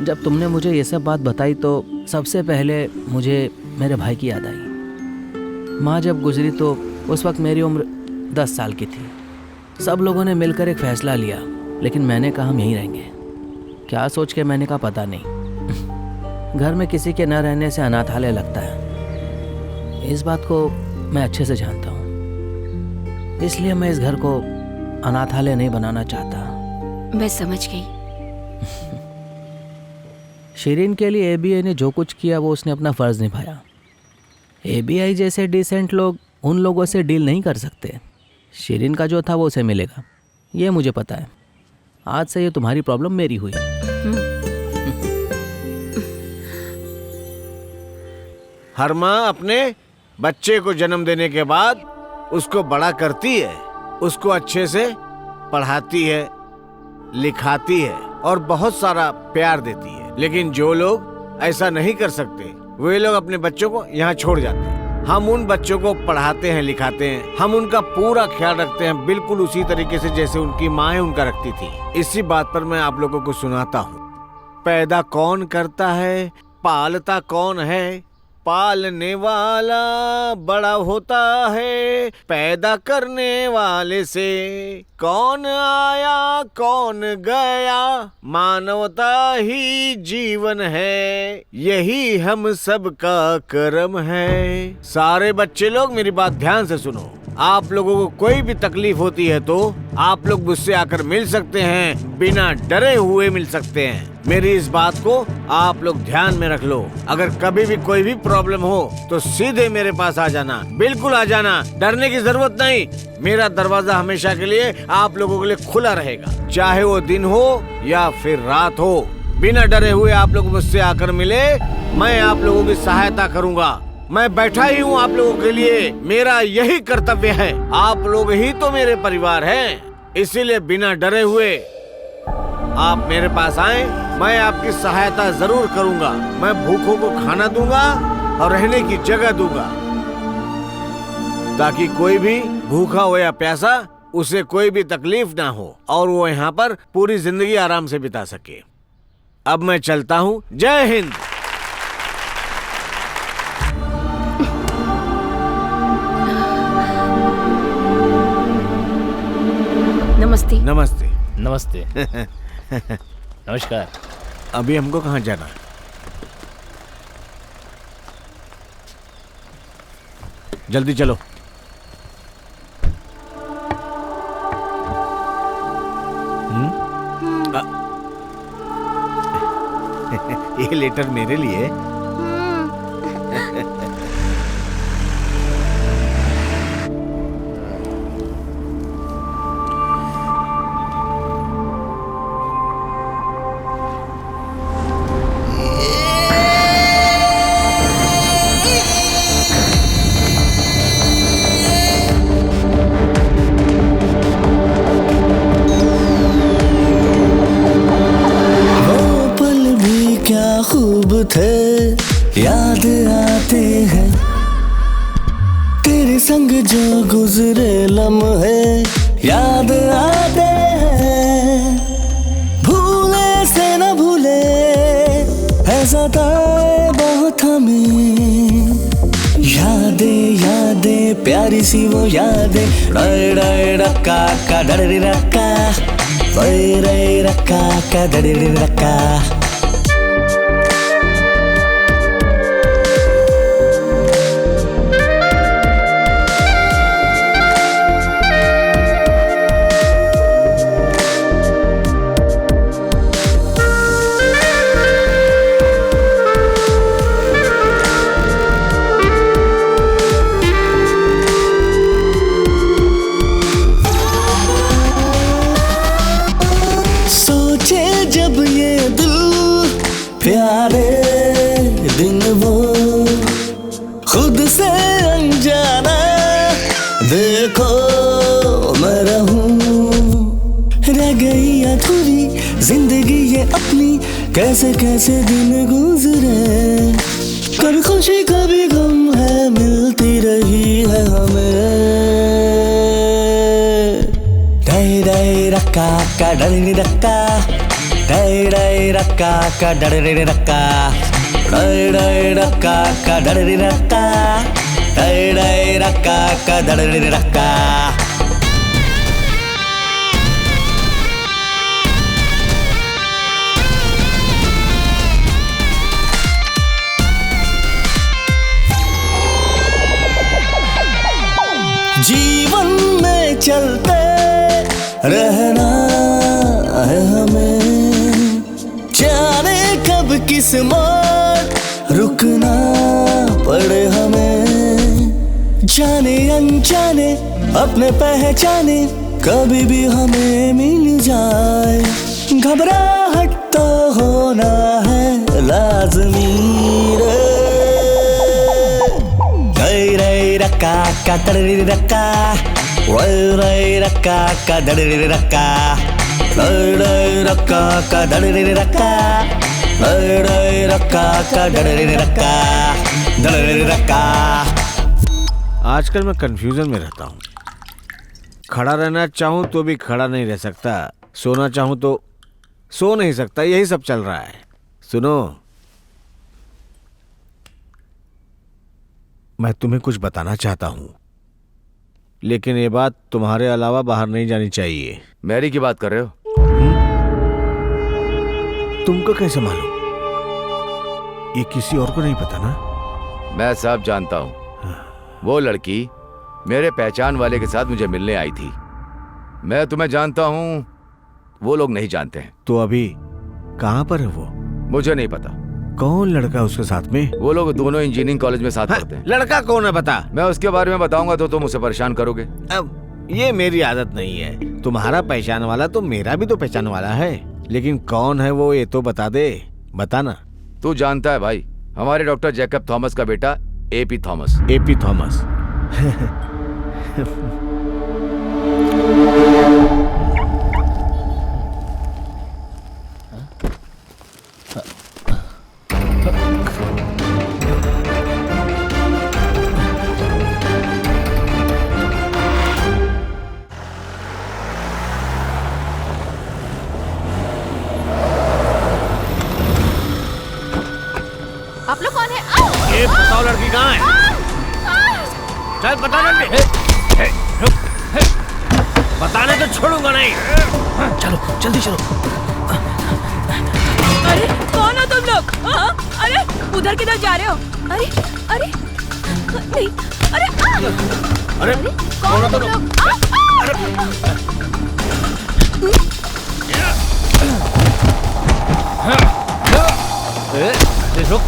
जब तुमने मुझे ये सब बात बताई तो सबसे पहले मुझे मेरे भाई की याद आई। माँ जब गुजरी तो उस वक्त मेरी उम्र 10 साल की थी। सब लोगों ने मिलकर एक फैसला लिया, लेकिन मैंने कहा हम यहीं रहेंगे। क्या सोच के मैंने कहा पता नहीं। घर में किसी के न रहने से अनाथालय लगता है, इस बात को मैं अच्छे से जानता हूँ। इसलिए मैं इस घर को अनाथालय नहीं बनाना चाहता। मैं समझ गई। शिरीन के लिए एबीआई ने जो कुछ किया वो उसने अपना फर्ज निभाया। एबीआई जैसे डिसेंट लोग उन लोगों से डील नहीं कर सकते। शिरीन का जो था वो उसे मिलेगा, ये मुझे पता है। आज से ये तुम्हारी प्रॉब्लम मेरी हुई। हर माँ अपने बच्चे को जन्म देने के बाद उसको बड़ा करती है, उसको अच्छे से पढ़ाती है, लिखाती है और बहुत सारा प्यार देती है। लेकिन जो लोग ऐसा नहीं कर सकते वे लोग अपने बच्चों को यहाँ छोड़ जाते हैं। हम उन बच्चों को पढ़ाते हैं, लिखाते हैं, हम उनका पूरा ख्याल रखते हैं, बिल्कुल उसी तरीके से जैसे उनकी माँ उनका रखती थी। इसी बात पर मैं आप लोगों को सुनाता हूँ। पैदा कौन करता है, पालता कौन है, पालने वाला बड़ा होता है, पैदा करने वाले से कौन आया कौन गया, मानवता ही जीवन है, यही हम सब का कर्म है। सारे बच्चे लोग मेरी बात ध्यान से सुनो। आप लोगों को कोई भी तकलीफ होती है तो आप लोग मुझसे आकर मिल सकते हैं, बिना डरे हुए मिल सकते हैं। मेरी इस बात को आप लोग ध्यान में रख लो। अगर कभी भी कोई भी प्रॉब्लम हो तो सीधे मेरे पास आ जाना, बिल्कुल आ जाना, डरने की जरूरत नहीं। मेरा दरवाजा हमेशा के लिए आप लोगों के लिए खुला रहेगा, चाहे वो दिन हो या फिर रात हो। बिना डरे हुए आप लोग मुझसे आकर मिले, मैं आप लोगों की सहायता करूंगा। मैं बैठा ही हूँ आप लोगों के लिए, मेरा यही कर्तव्य है। आप लोग ही तो मेरे परिवार हैं, इसीलिए बिना डरे हुए आप मेरे पास आए, मैं आपकी सहायता जरूर करूंगा। मैं भूखों को खाना दूंगा और रहने की जगह दूंगा, ताकि कोई भी भूखा हो या प्यासा उसे कोई भी तकलीफ ना हो और वो यहाँ पर पूरी जिंदगी आराम से बिता सके। अब मैं चलता हूँ। जय हिंद। नमस्ते। नमस्ते। नमस्ते। नमस्कार। अभी हमको कहाँ जाना है? जल्दी चलो। ये लेटर मेरे लिए। थे याद आते हैं तेरे संग जो गुजरे लम्हे याद आते हैं, भूले से न भूले ऐसा ताए बहुत हमें, यादें यादें प्यारी सी वो यादें, रे रे रक्का का डरे रक्का, रे रे रक्का का डरे रक्का। प्यारे दिन वो खुद से अनजाना, देखो मैं रहूं, रह गई अधूरी जिंदगी ये अपनी, कैसे कैसे दिन गुजरे, कभी खुशी कभी गम है मिलती रही है हमें, डे डे रक्का का डरे रक्का, डै डै रक्का का डडरे रक्का, डै डै रक्का का डडरे रक्का, डै डै रक्का का डडरे रक्का। जीवन में चलते रहना है हमें, जाने कब किस मोड़ रुकना पड़े हमें, जाने अनजाने अपने पहचाने कभी भी हमें मिल जाए, घबराहट तो होना है लाजमी रे। रै रक्का का डडरे रक्का, रै रक्का का डडरे रक्का, रै रक्का का डडरे रक्का, रै रक्का का डडरे रक्का, डडरे रक्का। आजकल मैं कंफ्यूजन में रहता हूँ। खड़ा रहना चाहूँ तो भी खड़ा नहीं रह सकता, सोना चाहूँ तो सो नहीं सकता, यही सब चल रहा है। सुनो, मैं तुम्हें कुछ बताना चाहता हूँ, लेकिन ये बात तुम्हारे अलावा बाहर नहीं जानी चाहिए। मैरी की बात कर रहे हो? तुमको कैसे मालूम? ये किसी और को नहीं पता ना? मैं सब जानता हूँ। वो लड़की मेरे पहचान वाले के साथ मुझे मिलने आई थी। मैं तुम्हें जानता हूँ, वो लोग नहीं जानते हैं। तो अभी कहाँ पर है वो? मुझे नहीं पता। कौन लड़का उसके साथ में? वो लोग दोनों इंजीनियरिंग कॉलेज में साथ पढ़ते हैं। लड़का कौन है बता? मैं उसके बारे में बताऊंगा तो तुम उसे परेशान करोगे। अब ये मेरी आदत नहीं है। तुम्हारा पहचान वाला तो मेरा भी तो पहचान वाला है, लेकिन कौन है वो ये तो बता दे। बताना। तू जानता है भाई, हमारे डॉक्टर जैकब थॉमस का बेटा एपी थॉमस। AP Thomas. आप लोग कौन है? ये बताओ लड़की कहाँ है? चल बता जल्दी। बताने तो छोड़ूंगा नहीं। चलो जल्दी चलो। अरे कौन हो तुम लोग? अरे उधर किधर जा रहे हो? अरे अरे नहीं, अरे अरे कौन हो तुम लोग? रुक।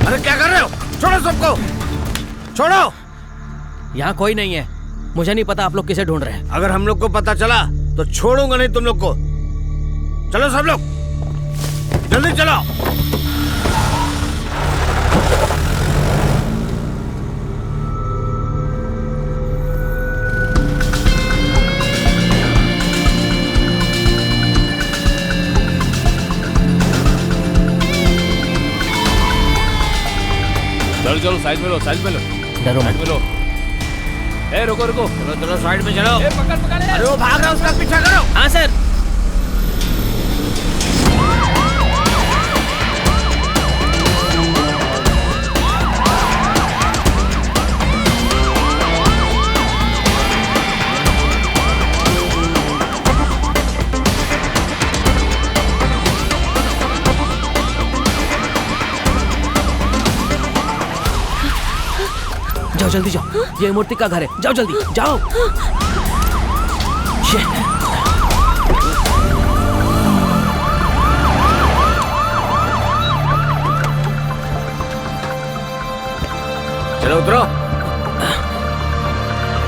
अरे क्या कर रहे हो? छोड़ो सबको, छोड़ो। यहाँ कोई नहीं है। मुझे नहीं पता आप लोग किसे ढूंढ रहे हैं। अगर हम लोग को पता चला तो छोड़ूंगा नहीं तुम लोग को। चलो सब लोग जल्दी चलो। चलो चलो साइड में लो, साइड में लो, डरो साइड मत। में लो। ए रुको रुको, चलो चलो साइड में चलो। ए पकड़ पकड़। अरे वो भाग रहा है, उसका पीछा करो। हाँ सर। जाओ जल्दी जाओ, ये मूर्ति का घर है। जाओ जल्दी जाओ। चलो उतरो,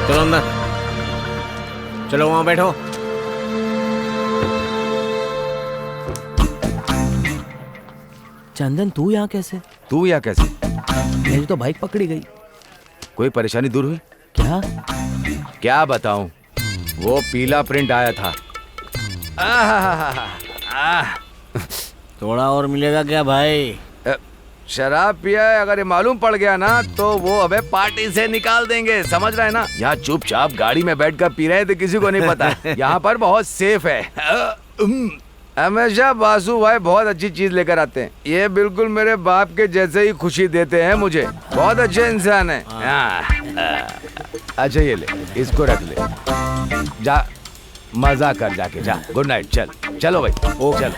चलो अंदर, चलो वहां बैठो। चंदन तू यहाँ कैसे? तू यहाँ कैसे? मेरी तो बाइक पकड़ी गई। कोई परेशानी दूर हुई? क्या? क्या बताऊं, वो पीला प्रिंट आया था। थोड़ा और मिलेगा क्या भाई? शराब पिया है, अगर ये मालूम पड़ गया ना तो वो हमें पार्टी से निकाल देंगे, समझ रहा है ना? यहाँ चुपचाप गाड़ी में बैठकर पी रहे हैं तो किसी को नहीं पता। यहाँ पर बहुत सेफ है। हमेशा बासु भाई बहुत अच्छी चीज लेकर आते हैं। ये बिल्कुल मेरे बाप के जैसे ही खुशी देते हैं मुझे। बहुत अच्छे इंसान है। अच्छा ये ले, इसको रख ले, जा मजा कर जाके जा। Good night. चल चलो भाई, ओ चल।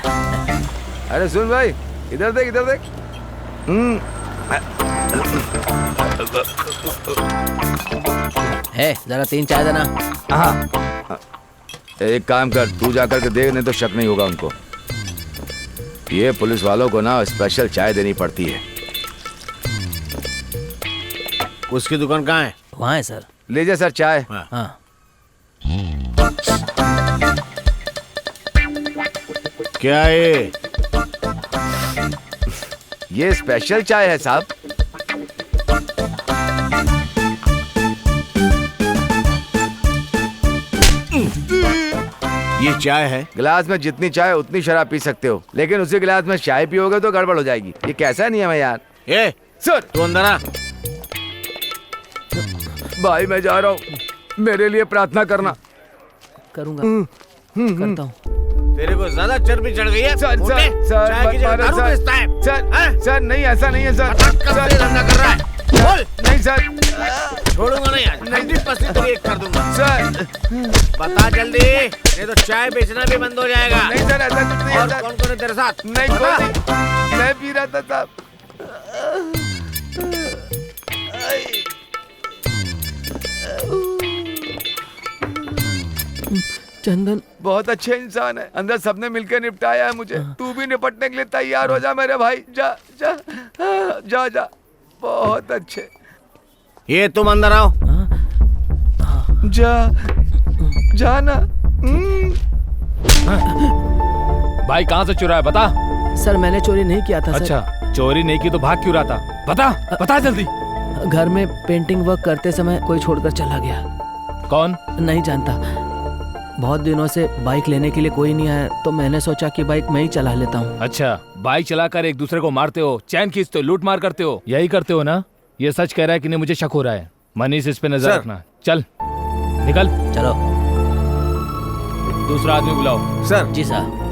अरे सुन भाई, इधर देख, इधर देख। है जरा 3 चाय देना। हाँ, एक काम कर, तू जाकर के देख, नहीं तो शक नहीं होगा उनको। ये पुलिस वालों को ना स्पेशल चाय देनी पड़ती है। उसकी दुकान कहाँ है? वहाँ है सर। लीजिए सर चाय। हाँ। क्या है ये स्पेशल चाय है साहब। ये चाय है? गिलास में जितनी चाय उतनी शराब पी सकते हो, लेकिन उसी गिलास में चाय पियोगे तो गड़बड़ हो जाएगी। ये कैसा नियम है यार? ए सर तू अंदर आ। भाई मैं जा रहा हूँ, मेरे लिए प्रार्थना करना। करूँगा, करता हूँ। तेरे को ज्यादा चर्बी चढ़ गई है? सर मोटे, सर सर चाय की जगह दारू बेचता है। सर सर नहीं, ऐसा नहीं है सर। कब से धंधा कर रहा है? बोल। नहीं सर, छोड़ूंगा नहीं आज। 90% तेरी एक कर दूंगा। सर बता जल्दी, नहीं तो चाय बेचना भी बंद हो जाएगा। नहीं सर, ऐसा कुछ नहीं है और सर। कौन कौन है तेरे साथ? नहीं कोई नहीं, मैं पी रहा था साहब। चंदन बहुत अच्छे इंसान है, अंदर सबने मिलकर निपटाया है मुझे। तू भी निपटने के लिए तैयार हो जा मेरे भाई। जा जा जा जा, बहुत अच्छे। ये तुम अंदर आओ। जा जाना। भाई कहाँ से चुराया बता? सर मैंने चोरी नहीं किया था। अच्छा, चोरी नहीं की तो भाग क्यों रहा था? बता बता जल्दी। सर घर में पेंटिंग वर्क करते समय कोई छोड़कर चला गया। कौन? नहीं जानता। बहुत दिनों से बाइक लेने के लिए कोई नहीं आया तो मैंने सोचा कि बाइक मैं ही चला लेता हूँ। अच्छा, बाइक चलाकर एक दूसरे को मारते हो, चैन खींचते हो, लूट मार करते हो, यही करते हो ना? ये सच कह रहा है कि नहीं? मुझे शक हो रहा है। मनीष, इस पे नजर सर। रखना। चल निकल। चलो। दूसरा आदमी बुलाओ। सर जी साहब।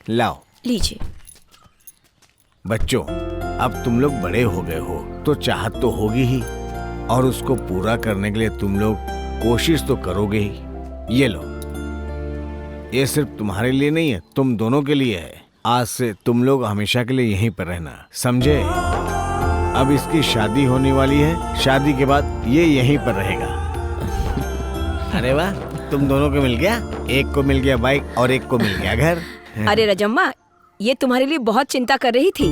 लाओ। लीजिए। बच्चों, अब तुम लोग बड़े हो गए हो तो चाहत तो होगी ही, और उसको पूरा करने के लिए तुम लोग कोशिश तो करोगे ही। ये लो, ये सिर्फ तुम्हारे लिए नहीं है, तुम दोनों के लिए है। आज से तुम लोग हमेशा के लिए यहीं पर रहना, समझे? अब इसकी शादी होने वाली है, शादी के बाद ये यहीं पर रहेगा। अरे वाह, तुम दोनों को मिल गया, एक को मिल गया बाइक और एक को मिल गया घर। अरे रजम्मा, ये तुम्हारे लिए बहुत चिंता कर रही थी।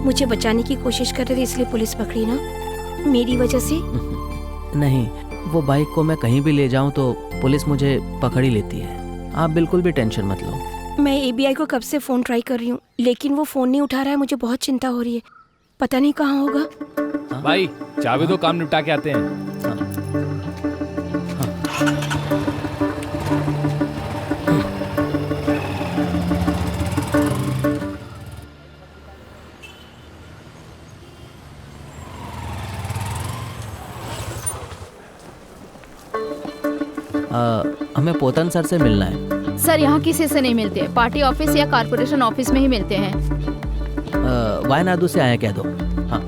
मुझे बचाने की कोशिश कर रही थी, इसलिए पुलिस पकड़ी ना, मेरी वजह से। नहीं, वो बाइक को मैं कहीं भी ले जाऊं तो पुलिस मुझे पकड़ ही लेती है। आप बिल्कुल भी टेंशन मत लो। मैं एबीआई को कब से फोन ट्राई कर रही हूँ, लेकिन वो फोन नहीं उठा रहा है। मुझे बहुत चिंता हो रही है, पता नहीं कहाँ होगा। भाई चाबी दो, काम निपटा के आते हैं। हमें पोतन सर से मिलना है। सर यहाँ किसी से नहीं मिलते, पार्टी ऑफिस या कारपोरेशन ऑफिस में ही मिलते हैं। वायनाडू से आया कह दो। हाँ।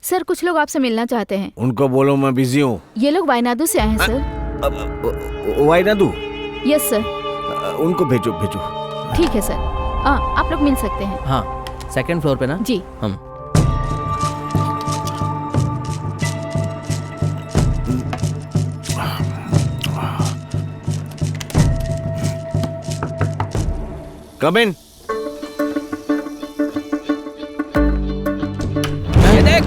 सर कुछ लोग आपसे मिलना चाहते हैं। उनको बोलो मैं बिजी हूँ। ये लोग वायनाडू से आए हैं सर। वायनाडू? Yes sir. उनको भेजो भेजो। ठीक है सर, आप लोग मिल सकते हैं। हाँ, 2nd फ्लोर पे ना? जी। हम कम इन। ये देख।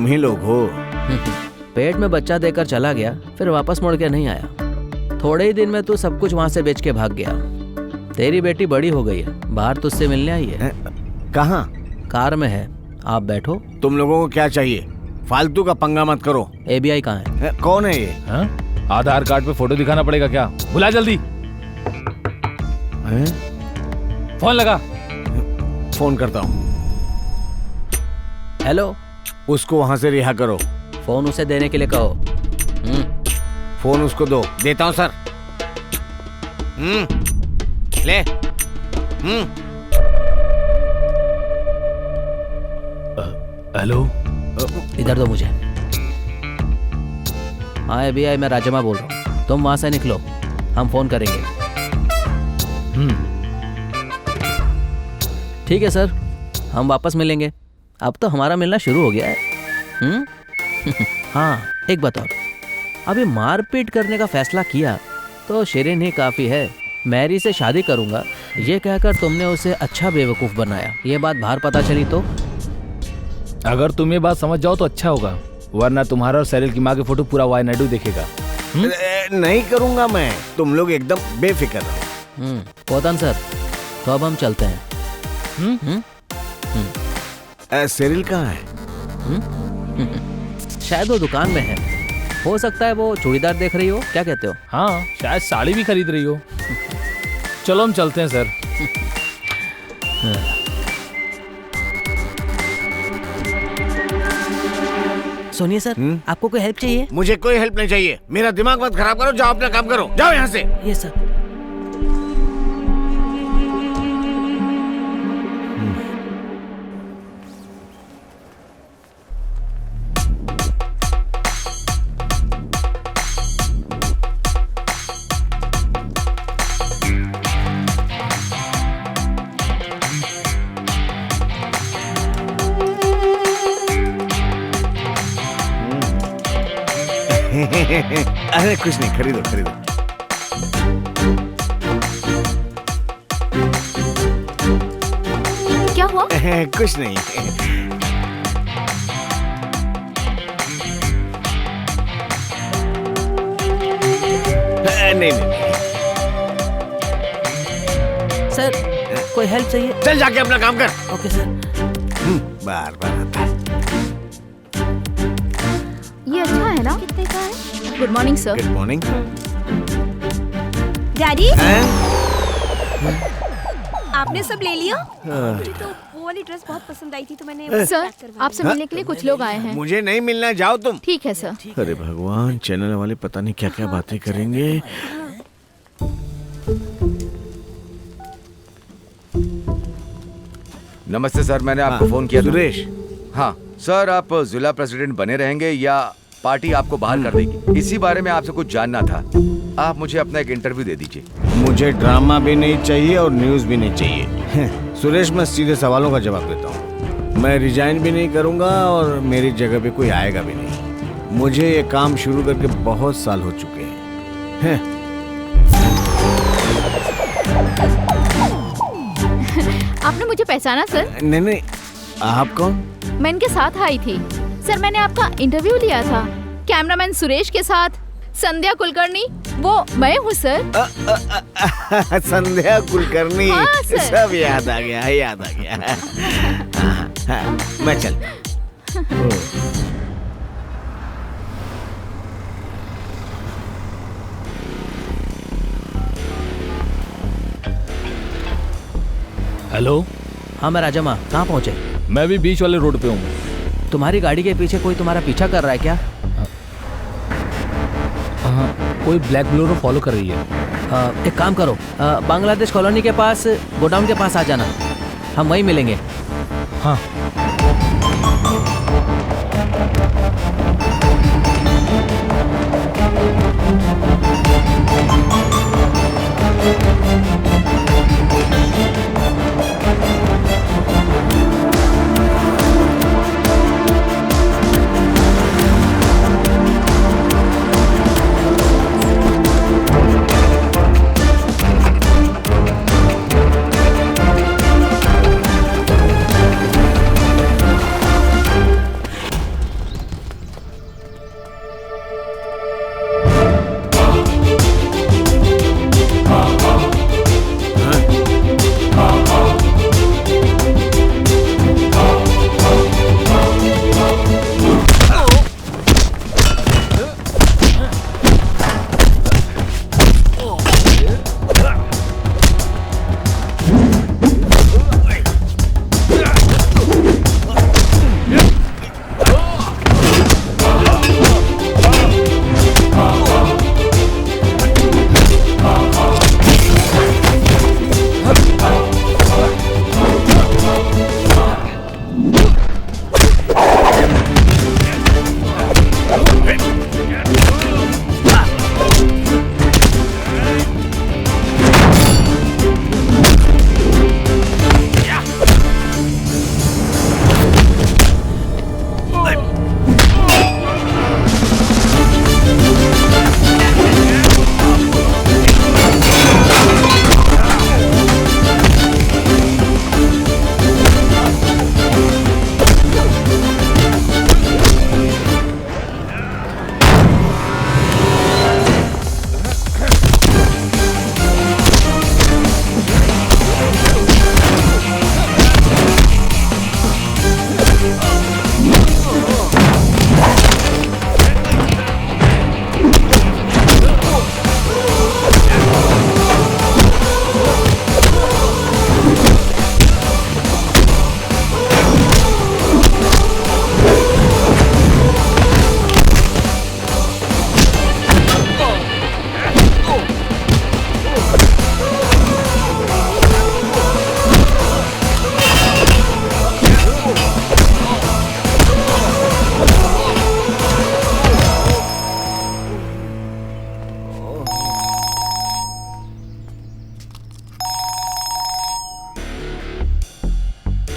ही लोग हो। पेट में बच्चा देकर चला गया, फिर वापस मुड़ के नहीं आया। थोड़े ही दिन में तू सब कुछ वहाँ से बेच के भाग गया। तेरी बेटी बड़ी हो गई है, बाहर तुझसे मिलने आई है। कहाँ? कार में है, आप बैठो। तुम लोगों को क्या चाहिए? फालतू का पंगा मत करो। एबीआई कहाँ है? कौन है ये? आधार कार्ड पे फोटो दिखाना पड़ेगा क्या? बुला जल्दी। फोन लगा। फोन करता हूँ। हेलो। उसको वहां से रिहा करो। फोन उसे देने के लिए कहो। फोन उसको दो। देता हूँ सर। ले। हेलो। इधर दो मुझे। हाँ एबीआई, मैं राजमा बोल रहा हूँ। तुम वहां से निकलो, हम फोन करेंगे। ठीक है सर, हम वापस मिलेंगे। अब तो हमारा मिलना शुरू हो गया है। हाँ एक बात और, अभी मारपीट करने का फैसला किया तो शिरीन ही काफ़ी है। मैरी से शादी करूंगा ये कहकर तुमने उसे अच्छा बेवकूफ़ बनाया। ये बात बाहर पता चली तो? अगर तुम ये बात समझ जाओ तो अच्छा होगा, वरना तुम्हारा और सैरिल की माँ की फोटो पूरा वायनाडू देखेगा। नहीं करूंगा मैं, तुम लोग एकदम बेफिक्र रहो। पोतन सर, तो अब हम चलते हैं। सैरिल कहाँ है? शायद वो दुकान में है। हो सकता है वो चूड़ीदार देख रही हो, क्या कहते हो? हाँ शायद साड़ी भी खरीद रही हो। चलो हम चलते हैं सर। सुनिए सर, आपको कोई हेल्प चाहिए? मुझे कोई हेल्प नहीं चाहिए। मेरा दिमाग मत खराब करो, जाओ अपना काम करो, जाओ यहाँ से। ये सर। अरे कुछ नहीं, खरीदो खरीदो। क्या हुआ? कुछ नहीं। नहीं नहीं। सर कोई हेल्प चाहिए? चल जाके अपना काम कर। Okay sir. बार बार आता है। ये अच्छा है ना? कितने का है? Good morning sir. Good morning. Daddy, आपने सब ले लिया? मुझे तो वो वाली ड्रेस बहुत पसंद आई थी तो मैंने सर, आपसे मिलने के लिए कुछ लोग आए हैं। मुझे नहीं मिलना, जाओ तुम। ठीक है सर। अरे भगवान, चैनल वाले पता नहीं क्या क्या बातें करेंगे। नमस्ते सर, मैंने आपको फोन किया था। सुरेश। हाँ सर, आप जिला प्रेसिडेंट बने रहेंगे या पार्टी आपको बाहर कर देगी, इसी बारे में आपसे कुछ जानना था। आप मुझे अपना एक इंटरव्यू दे दीजिए। मुझे ड्रामा भी नहीं चाहिए और न्यूज भी नहीं चाहिए। सुरेश, मैं सीधे सवालों का जवाब देता हूँ। मैं रिजाइन भी नहीं करूँगा और मेरी जगह पे कोई आएगा भी नहीं। मुझे ये काम शुरू करके बहुत साल हो चुके हैं। आपने मुझे पहचाना सर? नहीं नहीं, आप कौन? मैं इनके साथ आई थी सर। मैंने आपका इंटरव्यू लिया था कैमरामैन सुरेश के साथ। संध्या कुलकर्णी, वो मैं हूँ सर। संध्या कुलकर्णी। हाँ, सर। सब याद आ गया, याद आ गया। हाँ, मैं चल। हेलो। हाँ मैं राजमा, कहाँ पहुँचे? मैं भी बीच वाले रोड पे हूँ। तुम्हारी गाड़ी के पीछे कोई तुम्हारा पीछा कर रहा है क्या? हाँ, कोई ब्लैक बोलेरो फॉलो कर रही है। एक काम करो, बांग्लादेश कॉलोनी के पास गोडाउन के पास आ जाना, हम वहीं मिलेंगे। हाँ।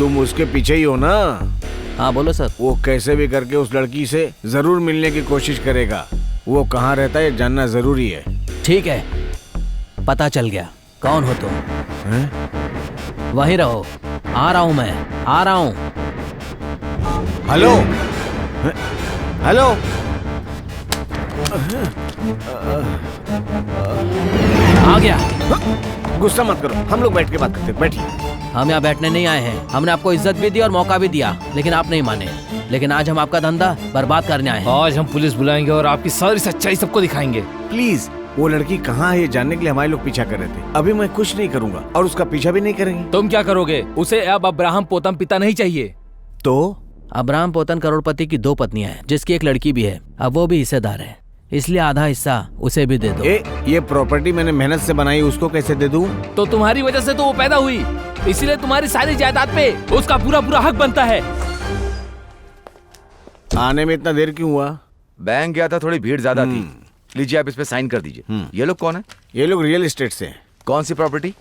तुम उसके पीछे ही हो ना? हाँ बोलो सर। वो कैसे भी करके उस लड़की से जरूर मिलने की कोशिश करेगा। वो कहाँ रहता है जानना जरूरी है। ठीक है, पता चल गया। कौन हो तुम? वहीं रहो, आ रहा हूँ मैं, आ रहा हूँ। Hello hello. आ गया। गुस्सा मत करो, हम लोग बैठ के बात करते हैं। बैठिए। हम यहाँ बैठने नहीं आए हैं। हमने आपको इज्जत भी दी और मौका भी दिया, लेकिन आप नहीं माने। लेकिन आज हम आपका धंधा बर्बाद करने आए हैं। आज हम पुलिस बुलाएंगे और आपकी सारी सच्चाई सबको दिखाएंगे। प्लीज, वो लड़की कहाँ है ये जानने के लिए हमारे लोग पीछा कर रहे थे। अभी मैं कुछ नहीं करूंगा और उसका पीछा भी नहीं करेंगे। तुम क्या करोगे? उसे अब अब्राहम पोतम पिता नहीं चाहिए। तो अब्राहम पोतन करोड़पति की 2 पत्नियां हैं, जिसकी एक लड़की भी है। अब वो भी हिस्सेदार है, इसलिए आधा हिस्सा उसे भी दे दो। ये प्रॉपर्टी मैंने मेहनत से बनाई, उसको कैसे दे दूं? तो तुम्हारी वजह से तो वो पैदा हुई, इसीलिए तुम्हारी सारी जायदाद पे उसका पूरा पूरा हक बनता है। आने में इतना देर क्यों हुआ? बैंक गया था, थोड़ी भीड़ ज्यादा थी। लीजिए, आप इस पे साइन कर दीजिए। ये लोग कौन है? ये लोग रियल एस्टेट से हैं। कौन सी प्रॉपर्टी?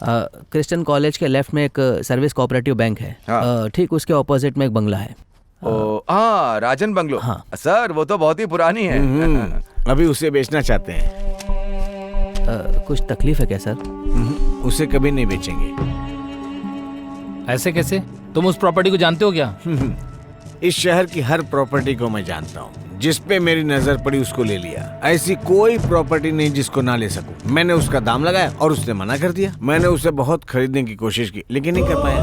क्रिश्चियन कॉलेज के लेफ्ट में एक सर्विस कोऑपरेटिव बैंक है। हाँ। ठीक उसके ऑपोजिट में एक बंगला है। हाँ, राजन बंगलो। हाँ। सर, वो तो बहुत ही पुरानी है। अभी उसे बेचना चाहते हैं। कुछ तकलीफ है क्या सर? उसे कभी नहीं बेचेंगे। ऐसे कैसे? तुम उस प्रॉपर्टी को जानते हो क्या? इस शहर की हर प्रॉपर्टी को मैं जानता हूँ। जिस पे मेरी नजर पड़ी उसको ले लिया। ऐसी कोई प्रॉपर्टी नहीं जिसको ना ले सकूं। मैंने उसका दाम लगाया और उसने मना कर दिया। मैंने उसे बहुत खरीदने की कोशिश की, लेकिन नहीं कर पाया।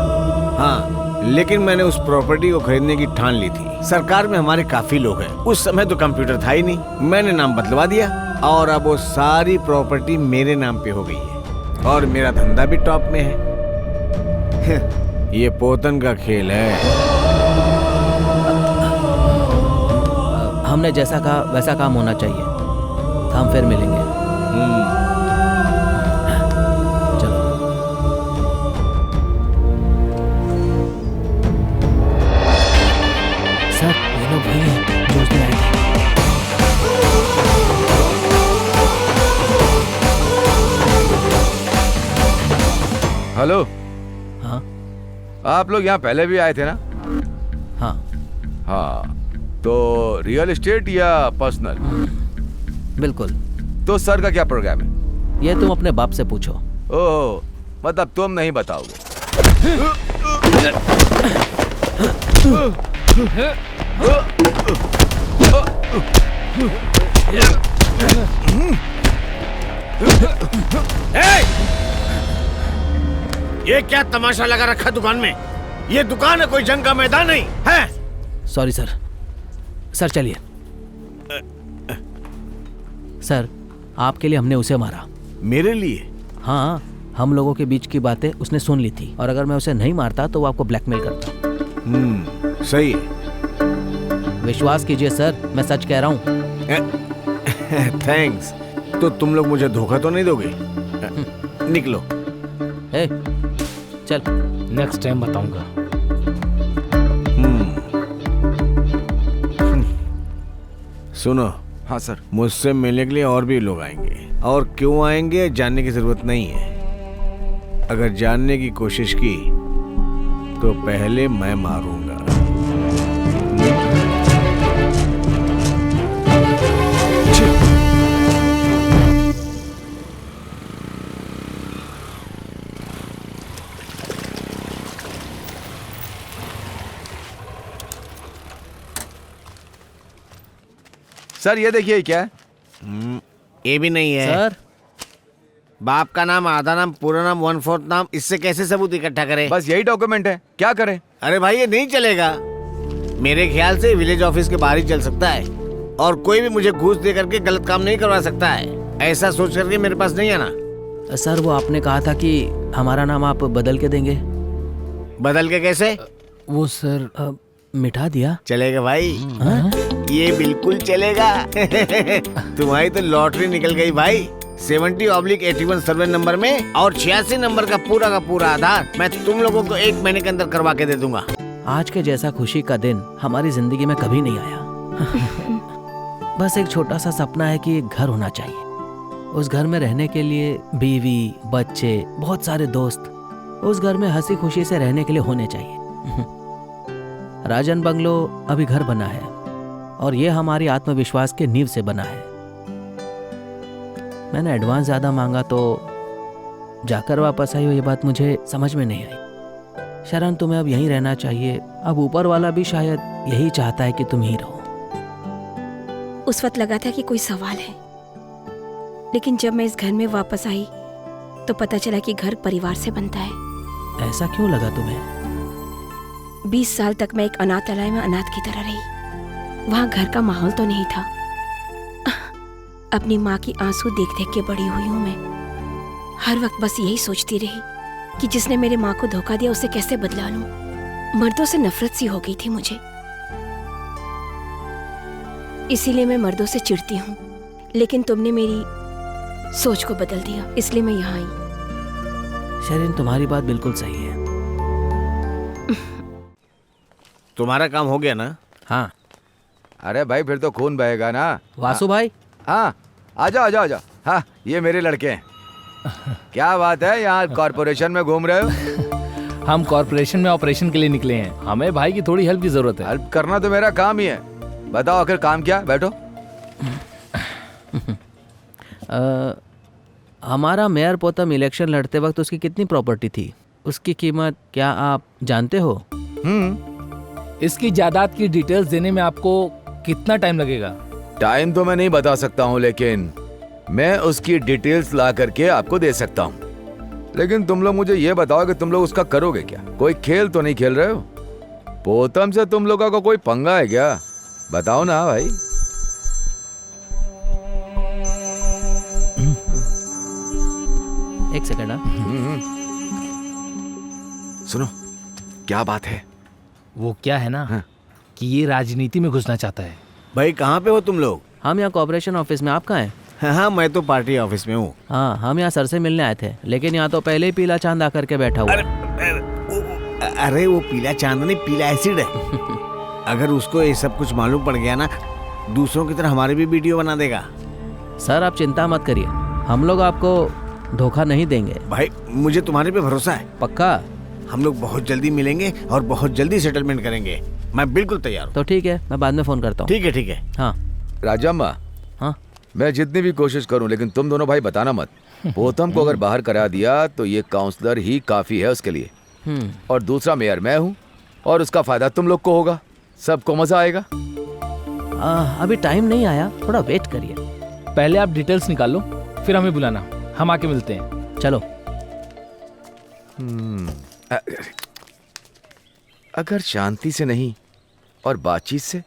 हाँ, लेकिन मैंने उस प्रॉपर्टी को खरीदने की ठान ली थी। सरकार में हमारे काफी लोग हैं। उस समय तो कंप्यूटर था ही नहीं। मैंने नाम बदलवा दिया और अब वो सारी प्रॉपर्टी मेरे नाम पे हो गई है और मेरा धंधा भी टॉप में है। ये पोतन का खेल है। हमने जैसा कहा वैसा काम होना चाहिए। हम फिर मिलेंगे। चलो। सर, ये लोग वही हैं जो उसने आए थे। हेलो। हाँ आप लोग यहाँ पहले भी आए थे ना? हाँ। हाँ, तो रियल एस्टेट या पर्सनल? बिल्कुल। तो सर का क्या प्रोग्राम है? ये तुम अपने बाप से पूछो। ओह, मतलब तुम नहीं बताओगे? ये क्या तमाशा लगा रखा दुकान में? ये दुकान है, कोई जंग का मैदान नहीं है। Sorry sir. सर चलिए। सर, आपके लिए हमने उसे मारा। मेरे लिए? हाँ, हम लोगों के बीच की बातें उसने सुन ली थी और अगर मैं उसे नहीं मारता तो वो आपको ब्लैकमेल करता। सही है। विश्वास कीजिए सर, मैं सच कह रहा हूँ। थैंक्स। तो तुम लोग मुझे धोखा तो नहीं दोगे? निकलो। ए, चल। नेक्स्ट टाइम बताऊंगा। सुनो। हाँ सर। मुझसे मिलने के लिए और भी लोग आएंगे और क्यों आएंगे जानने की जरूरत नहीं है। अगर जानने की कोशिश की तो पहले मैं मारूंगा। सर, ये देखिए क्या है? ये भी नहीं है सर, बाप का नाम, आधा नाम, पूरा नाम, 1/4 नाम। इससे कैसे सबूत इकट्ठा करें? बस यही डॉक्यूमेंट है, क्या करें? अरे भाई, ये नहीं चलेगा। मेरे ख्याल से विलेज ऑफिस के बाहर ही चल सकता है और कोई भी मुझे घूस दे करके गलत काम नहीं करवा सकता है। ऐसा सोच करके मेरे पास नहीं आना। सर वो आपने कहा था कि हमारा नाम आप बदल के देंगे। बदल के कैसे? वो सर मिटा दिया। चलेगा भाई। ये बिल्कुल चलेगा। तुम्हारी तो लॉटरी निकल गई भाई। 70/81 सर्वे नंबर में और 86 नंबर का पूरा आधार मैं तुम लोगों को 1 महीने के अंदर करवा के दे दूंगा। आज के जैसा खुशी का दिन हमारी जिंदगी में कभी नहीं आया। बस एक छोटा सा सपना है कि एक घर होना चाहिए। उस घर में रहने के लिए बीवी, बच्चे, बहुत सारे दोस्त। उस घर में हंसी खुशी से रहने के लिए होने चाहिए। राजन बंगलो अभी घर बना है और ये हमारी आत्मविश्वास के नींव से बना है। मैंने एडवांस ज्यादा मांगा तो जाकर वापस आई हो, ये बात मुझे समझ में नहीं आई। शरण, तुम्हें अब यहीं रहना चाहिए। अब ऊपर वाला भी शायद यही चाहता है कि तुम ही रहो। उस वक्त लगा था कि कोई सवाल है, लेकिन जब मैं इस घर में वापस आई तो पता चला कि घर परिवार से बनता है। ऐसा क्यों लगा तुम्हें? 20 साल तक मैं एक अनाथालय में अनाथ की तरह रही। वहां घर का माहौल तो नहीं था। अपनी माँ की आंसू देख देख के बड़ी हुई हूं मैं। हर वक्त बस यही सोचती रही कि जिसने मेरे माँ को धोखा दिया उसे कैसे बदला लूं। मर्दों से नफरत सी हो गई थी मुझे, इसीलिए मैं मर्दों से चिढ़ती हूँ। लेकिन तुमने मेरी सोच को बदल दिया, इसलिए मैं यहाँ आई। शरीन, तुम्हारी बात बिल्कुल सही है। तुम्हारा काम हो गया ना? हाँ। अरे भाई फिर तो खून बहेगा ना। वासु भाई। हाँ, आ जाओ आ जाओ आ जाओ। हाँ, ये मेरे लड़के हैं। क्या बात है, यहाँ कॉर्पोरेशन में घूम रहे हो? हम कॉर्पोरेशन में ऑपरेशन के लिए निकले हैं। हमें भाई की थोड़ी हेल्प की जरूरत है। हेल्प करना तो मेरा काम ही है। बताओ आखिर काम क्या? बैठो। हमारा मेयर पोतम इलेक्शन लड़ते वक्त उसकी कितनी प्रॉपर्टी थी, उसकी कीमत क्या आप जानते हो? इसकी जायदाद की डिटेल्स देने में आपको कितना टाइम लगेगा? टाइम तो मैं नहीं बता सकता हूँ, लेकिन मैं उसकी डिटेल्स ला करके आपको दे सकता हूँ। लेकिन तुम लोग मुझे ये बताओ कि तुम लोग उसका करोगे क्या? कोई खेल तो नहीं खेल रहे हो? पोतम से तुम लोगों का कोई पंगा है क्या? बताओ ना भाई। एक सेकंड। सुनो, क्या बात है? वो क्या है ना कि ये राजनीति में घुसना चाहता है। भाई कहाँ पे हो तुम लोग? हम यहाँ कॉर्पोरेशन ऑफिस में। आप कहाँ हैं? हाँ, मैं तो पार्टी ऑफिस में हूँ। हाँ, हम यहाँ सर से मिलने आए थे, लेकिन यहाँ तो पहले ही पीला चांद आकर के बैठा हुआ है। अरे वो पीला चांद नहीं, पीला एसिड है। अगर उसको ये सब कुछ मालूम पड़ गया ना, दूसरों की तरह हमारी भी वीडियो बना देगा। सर आप चिंता मत करिए, हम लोग आपको धोखा नहीं देंगे। भाई मुझे तुम्हारे पे भरोसा है। पक्का? हम लोग बहुत जल्दी मिलेंगे और बहुत जल्दी सेटलमेंट करेंगे। मैं बिल्कुल तैयार हूँ। तो ठीक है, मैं बाद में फोन करता हूँ। ठीक है, ठीक है। हाँ राजम्मा, हाँ। मैं जितनी भी कोशिश करूं, लेकिन तुम दोनों भाई बताना मत। पोतम को अगर बाहर करा दिया तो ये काउंसलर ही काफी है उसके लिए। और दूसरा मेयर मैं हूँ और उसका फायदा तुम लोग को होगा, सबको मजा आएगा। अभी टाइम नहीं आया, थोड़ा वेट करिए। पहले आप डिटेल्स निकाल लो, फिर हमें बुलाना, हम आके मिलते हैं। चलो। अगर शांति से नहीं और बातचीत से,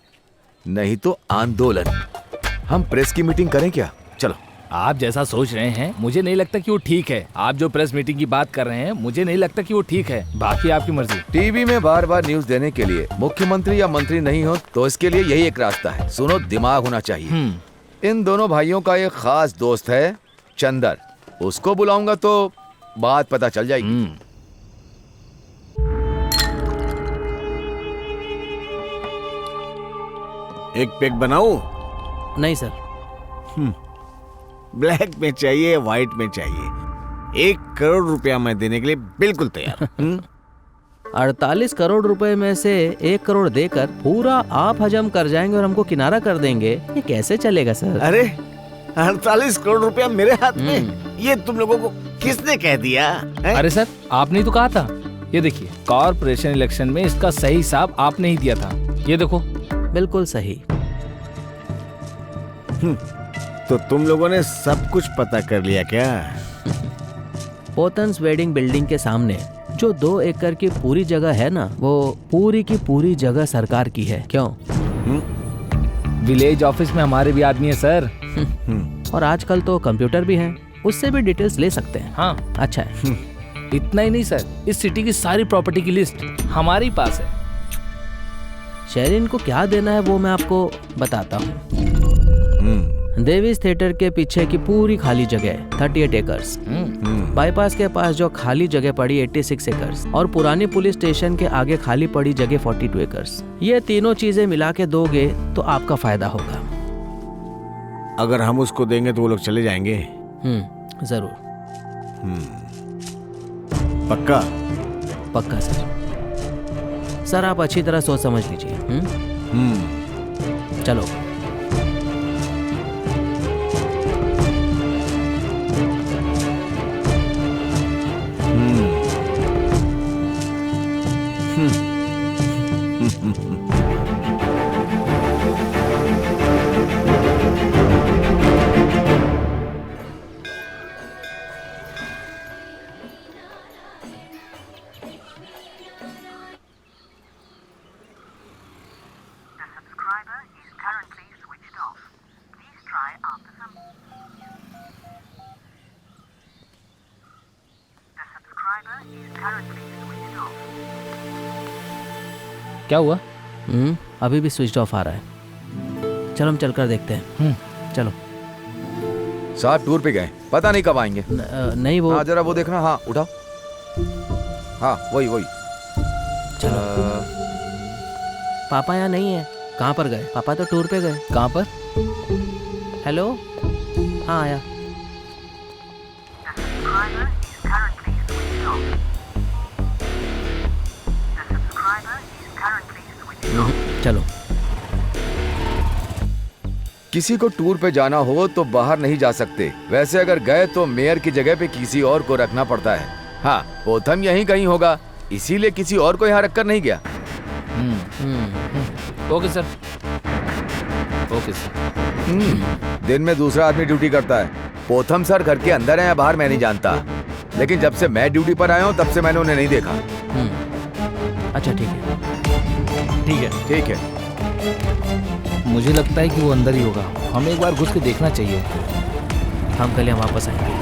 नहीं तो आंदोलन। हम प्रेस की मीटिंग करें क्या? चलो। आप जैसा सोच रहे हैं मुझे नहीं लगता कि वो ठीक है। आप जो प्रेस मीटिंग की बात कर रहे हैं मुझे नहीं लगता कि वो ठीक है। बाकी आपकी मर्जी। टीवी में बार बार न्यूज देने के लिए मुख्यमंत्री या मंत्री नहीं हो तो इसके लिए यही एक रास्ता है। सुनो, दिमाग होना चाहिए। इन दोनों भाइयों का एक खास दोस्त है चंदर, उसको बुलाऊंगा तो बात पता चल जाएगी। एक पैक बनाऊं? नहीं सर। ब्लैक में चाहिए, व्हाइट में चाहिए। 1 करोड़ रुपया मैं देने के लिए बिल्कुल तैयार हूं। 48 करोड़ रुपए में से 1 करोड़ देकर पूरा आप हजम कर जाएंगे और हमको किनारा कर देंगे, ये कैसे चलेगा सर? अरे 48 करोड़ रुपया मेरे हाथ में, ये तुम लोगों को किसने कह दिया है? अरे सर, आपने ही तो कहा था। ये देखिए, कॉर्पोरेशन इलेक्शन में इसका सही हिसाब आपने ही दिया था। ये देखो। बिल्कुल सही। तो तुम लोगों ने सब कुछ पता कर लिया क्या? पोतन्स वेडिंग बिल्डिंग के सामने जो 2 एकड़ की पूरी जगह है ना, वो पूरी की पूरी जगह सरकार की है। क्यों? विलेज ऑफिस में हमारे भी आदमी है सर। और आजकल तो कंप्यूटर भी है, उससे भी डिटेल्स ले सकते हैं। हाँ। अच्छा है। इतना ही नहीं सर, इस सिटी की सारी प्रॉपर्टी की लिस्ट हमारे पास है। शेरिन को क्या देना है वो मैं आपको बताता हूँ। देवीज थिएटर के पीछे की पूरी खाली जगह 38 एकर्स, बाईपास के पास जो खाली जगह पड़ी 86 एकर्स, और पुरानी पुलिस स्टेशन के आगे खाली पड़ी जगह 42 एकर्स। ये तीनों चीजें मिला के दोगे तो आपका फायदा होगा। अगर हम उसको देंगे तो वो लोग चले जाएंगे? जरूर। पक्का? पक्का सर। सर आप अच्छी तरह सोच समझ लीजिए। चलो। क्या हुआ? अभी भी स्विच ऑफ आ रहा है। चलो हम चलकर देखते हैं। चलो। साहब टूर पे गए, पता नहीं कब आएंगे। नहीं वो। हाँ जरा वो देखना। हाँ उठाओ। हाँ वही वही। चलो। पापा यहाँ नहीं है। कहाँ पर गए? पापा तो टूर पे गए। कहाँ पर? हेलो। हाँ आया। चलो। किसी को टूर पे जाना हो तो बाहर नहीं जा सकते। वैसे अगर गए तो मेयर की जगह पे किसी और को रखना पड़ता है। हाँ पोथम यहीं कहीं होगा, इसीलिए किसी और को यहाँ रखकर नहीं गया। Okay sir. Okay sir. दिन में दूसरा आदमी ड्यूटी करता है। पोथम सर घर के अंदर है या बाहर मैं नहीं जानता, लेकिन जब से मैं ड्यूटी पर आया हूँ तब से मैंने उन्हें नहीं देखा। अच्छा ठीक है। ठीक है ठीक है। मुझे लगता है कि वो अंदर ही होगा। हमें एक बार घुस के देखना चाहिए। हम कल यहाँ वापस आएंगे।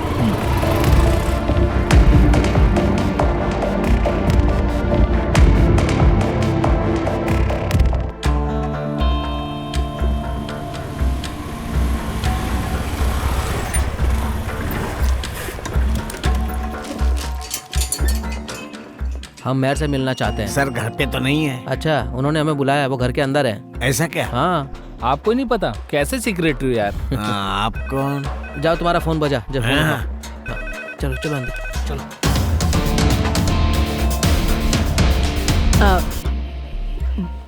हम मेयर से मिलना चाहते हैं। सर घर पे तो नहीं है। अच्छा उन्होंने हमें बुलाया है, वो घर के अंदर है। ऐसा क्या? हाँ। आपको नहीं पता? कैसे सेक्रेटरी यार? आप कौन? जाओ तुम्हारा फोन बजा। जब फोन हाँ। चलो चलो अंदर चलो।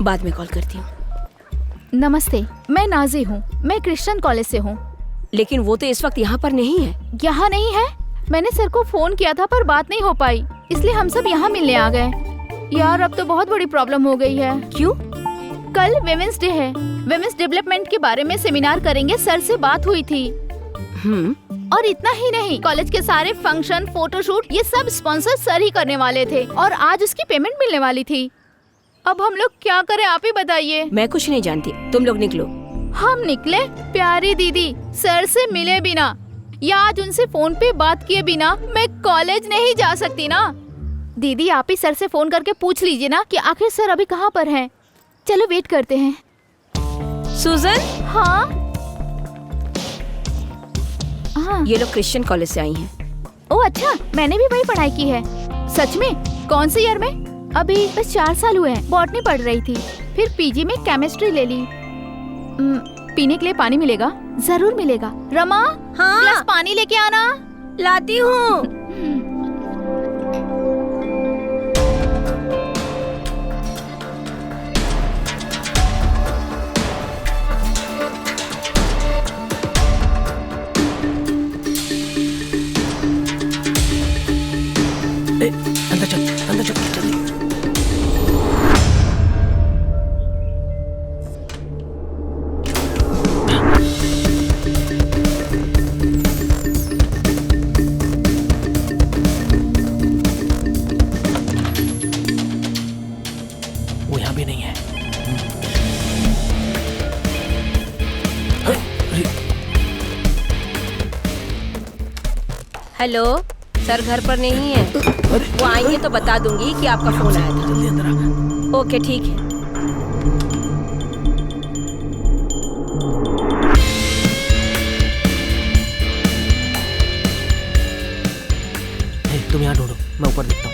बाद में कॉल करती हूँ। नमस्ते, मैं नाजी हूँ। मैं क्रिश्चियन कॉलेज से हूँ। लेकिन वो तो इस वक्त यहाँ पर नहीं है। यहाँ नहीं है? मैंने सर को फोन किया था पर बात नहीं हो पाई, इसलिए हम सब यहाँ मिलने आ गए। यार अब तो बहुत बड़ी प्रॉब्लम हो गई है। क्यों? कल विमेंस डे है। विमेंस डेवलपमेंट के बारे में सेमिनार करेंगे, सर से बात हुई थी। और इतना ही नहीं, कॉलेज के सारे फंक्शन, फोटोशूट ये सब स्पॉन्सर सर ही करने वाले थे और आज उसकी पेमेंट मिलने वाली थी। अब हम लोग क्या करें, आप ही बताइए। मैं कुछ नहीं जानती, तुम लोग निकलो। हम निकले? प्यारी दीदी, सर से मिले बिना या आज उनसे फोन पे बात किए बिना मैं कॉलेज नहीं जा सकती ना। दीदी आप ही सर से फोन करके पूछ लीजिए ना कि आखिर सर अभी कहाँ पर हैं। चलो वेट करते हैं। सुजन। हाँ हाँ। ये लोग क्रिश्चियन कॉलेज से आई हैं। ओह अच्छा, मैंने भी वही पढ़ाई की है। सच में? कौन से ईयर में? अभी बस 4 साल हुए हैं। बॉटनी पढ़ रही थी, फिर पीजी में केमिस्ट्री ले ली। पीने के लिए पानी मिलेगा? जरूर मिलेगा। रमा, हाँ ग्लास पानी लेके आना। लाती हूँ। अंदर चल जल्दी। वो यहाँ भी नहीं है। हेलो, सर घर पर नहीं है। वो आएंगे तो बता दूंगी कि आपका फोन आया था। जल्दी अंदर आ। ओके ठीक है। तुम यहाँ ढूंढो, मैं ऊपर देखता हूँ।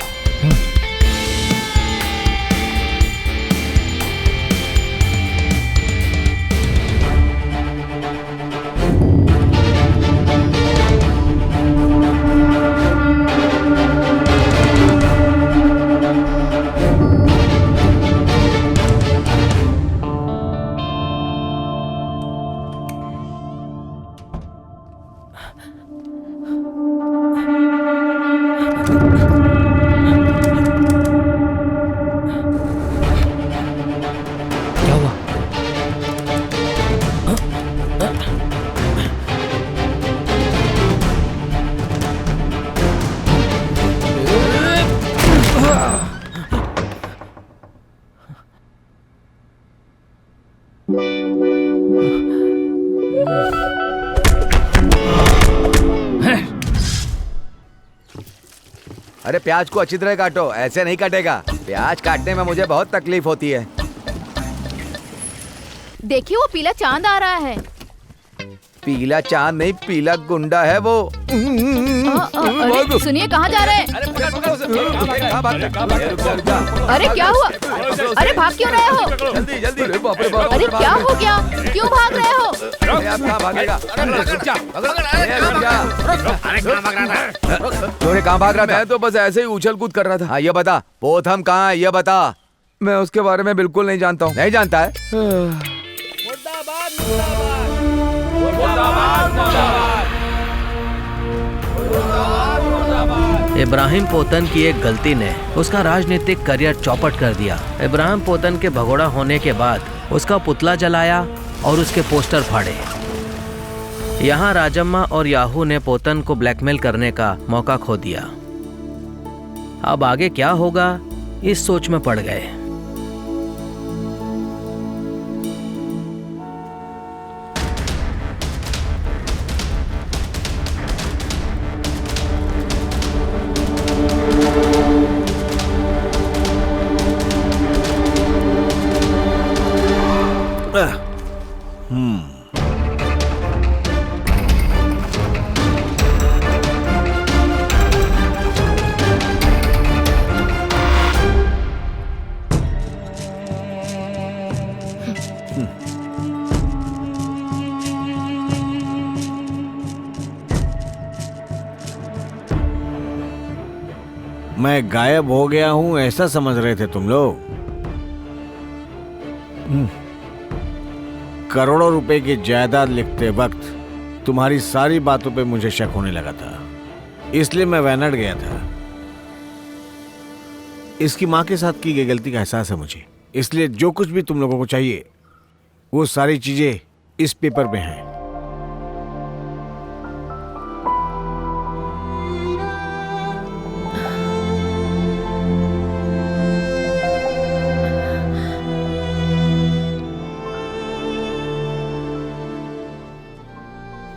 अरे प्याज को अच्छी तरह काटो, ऐसे नहीं कटेगा। प्याज काटने में मुझे बहुत तकलीफ होती है। देखिए वो पीला चांद आ रहा है। पीला चांद नहीं, पीला गुंडा है वो। अरे सुनिए, कहाँ जा रहे हैं? अरे क्या हुआ? अरे भाग क्यों रहे हो? जल्दी जल्दी। अरे क्या हो गया? क्यों भाग रहे हो? तूने कहाँ भाग रहा था? मैं तो बस ऐसे ही उछल कूद कर रहा था। हाँ ये बता, पोथम कहाँ है ये बता। मैं उसके बारे में बिल्कुल नहीं जानता हूँ। नहीं जानता है? इब्राहिम पोतन की एक गलती ने उसका राजनीतिक करियर चौपट कर दिया। इब्राहिम पोतन के भगोड़ा होने के बाद उसका पुतला जलाया और उसके पोस्टर फाड़े। यहाँ राजम्मा और याहू ने पोतन को ब्लैकमेल करने का मौका खो दिया। अब आगे क्या होगा इस सोच में पड़ गए। मैं गायब हो गया हूं ऐसा समझ रहे थे तुम लोग? करोड़ों रुपए की जायदाद लिखते वक्त तुम्हारी सारी बातों पे मुझे शक होने लगा था, इसलिए मैं वैनड गया था। इसकी माँ के साथ की गई गलती का एहसास है मुझे, इसलिए जो कुछ भी तुम लोगों को चाहिए वो सारी चीजें इस पेपर में हैं।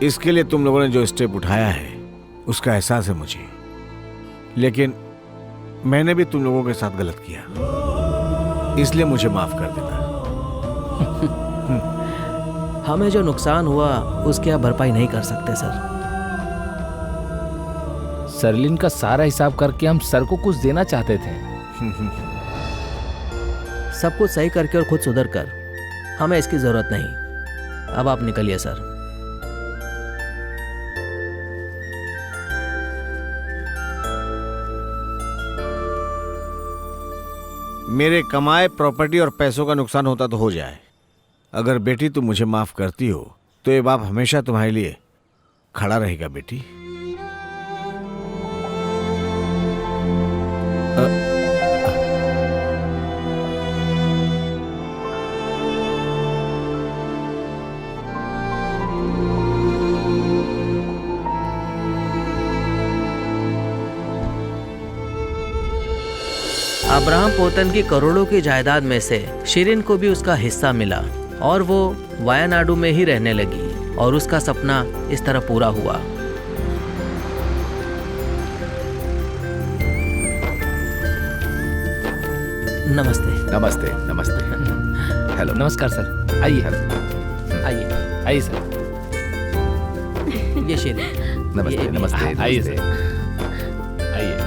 इसके लिए तुम लोगों ने जो स्टेप उठाया है उसका एहसास है मुझे, लेकिन मैंने भी तुम लोगों के साथ गलत किया, इसलिए मुझे माफ कर देना। हमें जो नुकसान हुआ उसकी आप भरपाई नहीं कर सकते सर। सरलिन का सारा हिसाब करके हम सर को कुछ देना चाहते थे। सब कुछ सही करके और खुद सुधर कर, हमें इसकी जरूरत नहीं। अब आप निकलिए सर। मेरे कमाए प्रॉपर्टी और पैसों का नुकसान होता तो हो जाए, अगर बेटी तुम मुझे माफ करती हो तो ये बाप हमेशा तुम्हारे लिए खड़ा रहेगा बेटी। अब्राहम पोतन की करोड़ों की जायदाद में से शिरीन को भी उसका हिस्सा मिला और वो वायनाडू में ही रहने लगी और उसका सपना इस तरह पूरा हुआ। नमस्ते। नमस्ते। नमस्ते। हेलो। नमस्कार सर, आइए आइए आइए सर। ये शिरीन। नमस्ते। नमस्ते। आइए सर, आइए।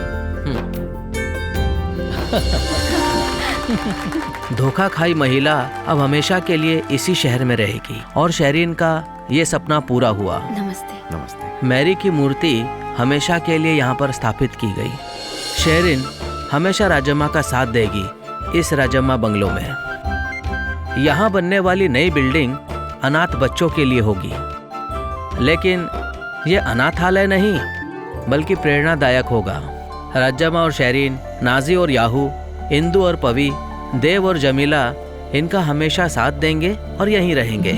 धोखा खाई महिला अब हमेशा के लिए इसी शहर में रहेगी और शेरिन का ये सपना पूरा हुआ। नमस्ते। नमस्ते। मैरी की मूर्ति हमेशा के लिए यहाँ पर स्थापित की गई। शेरिन हमेशा राजम्मा का साथ देगी इस राजम्मा बंगलों में। यहाँ बनने वाली नई बिल्डिंग अनाथ बच्चों के लिए होगी, लेकिन ये अनाथालय नहीं बल्कि प्रेरणादायक होगा। राजम्मा और शेरिन, नाजी और याहू, इंदु और पवी, देव और जमीला इनका हमेशा साथ देंगे और यहीं रहेंगे।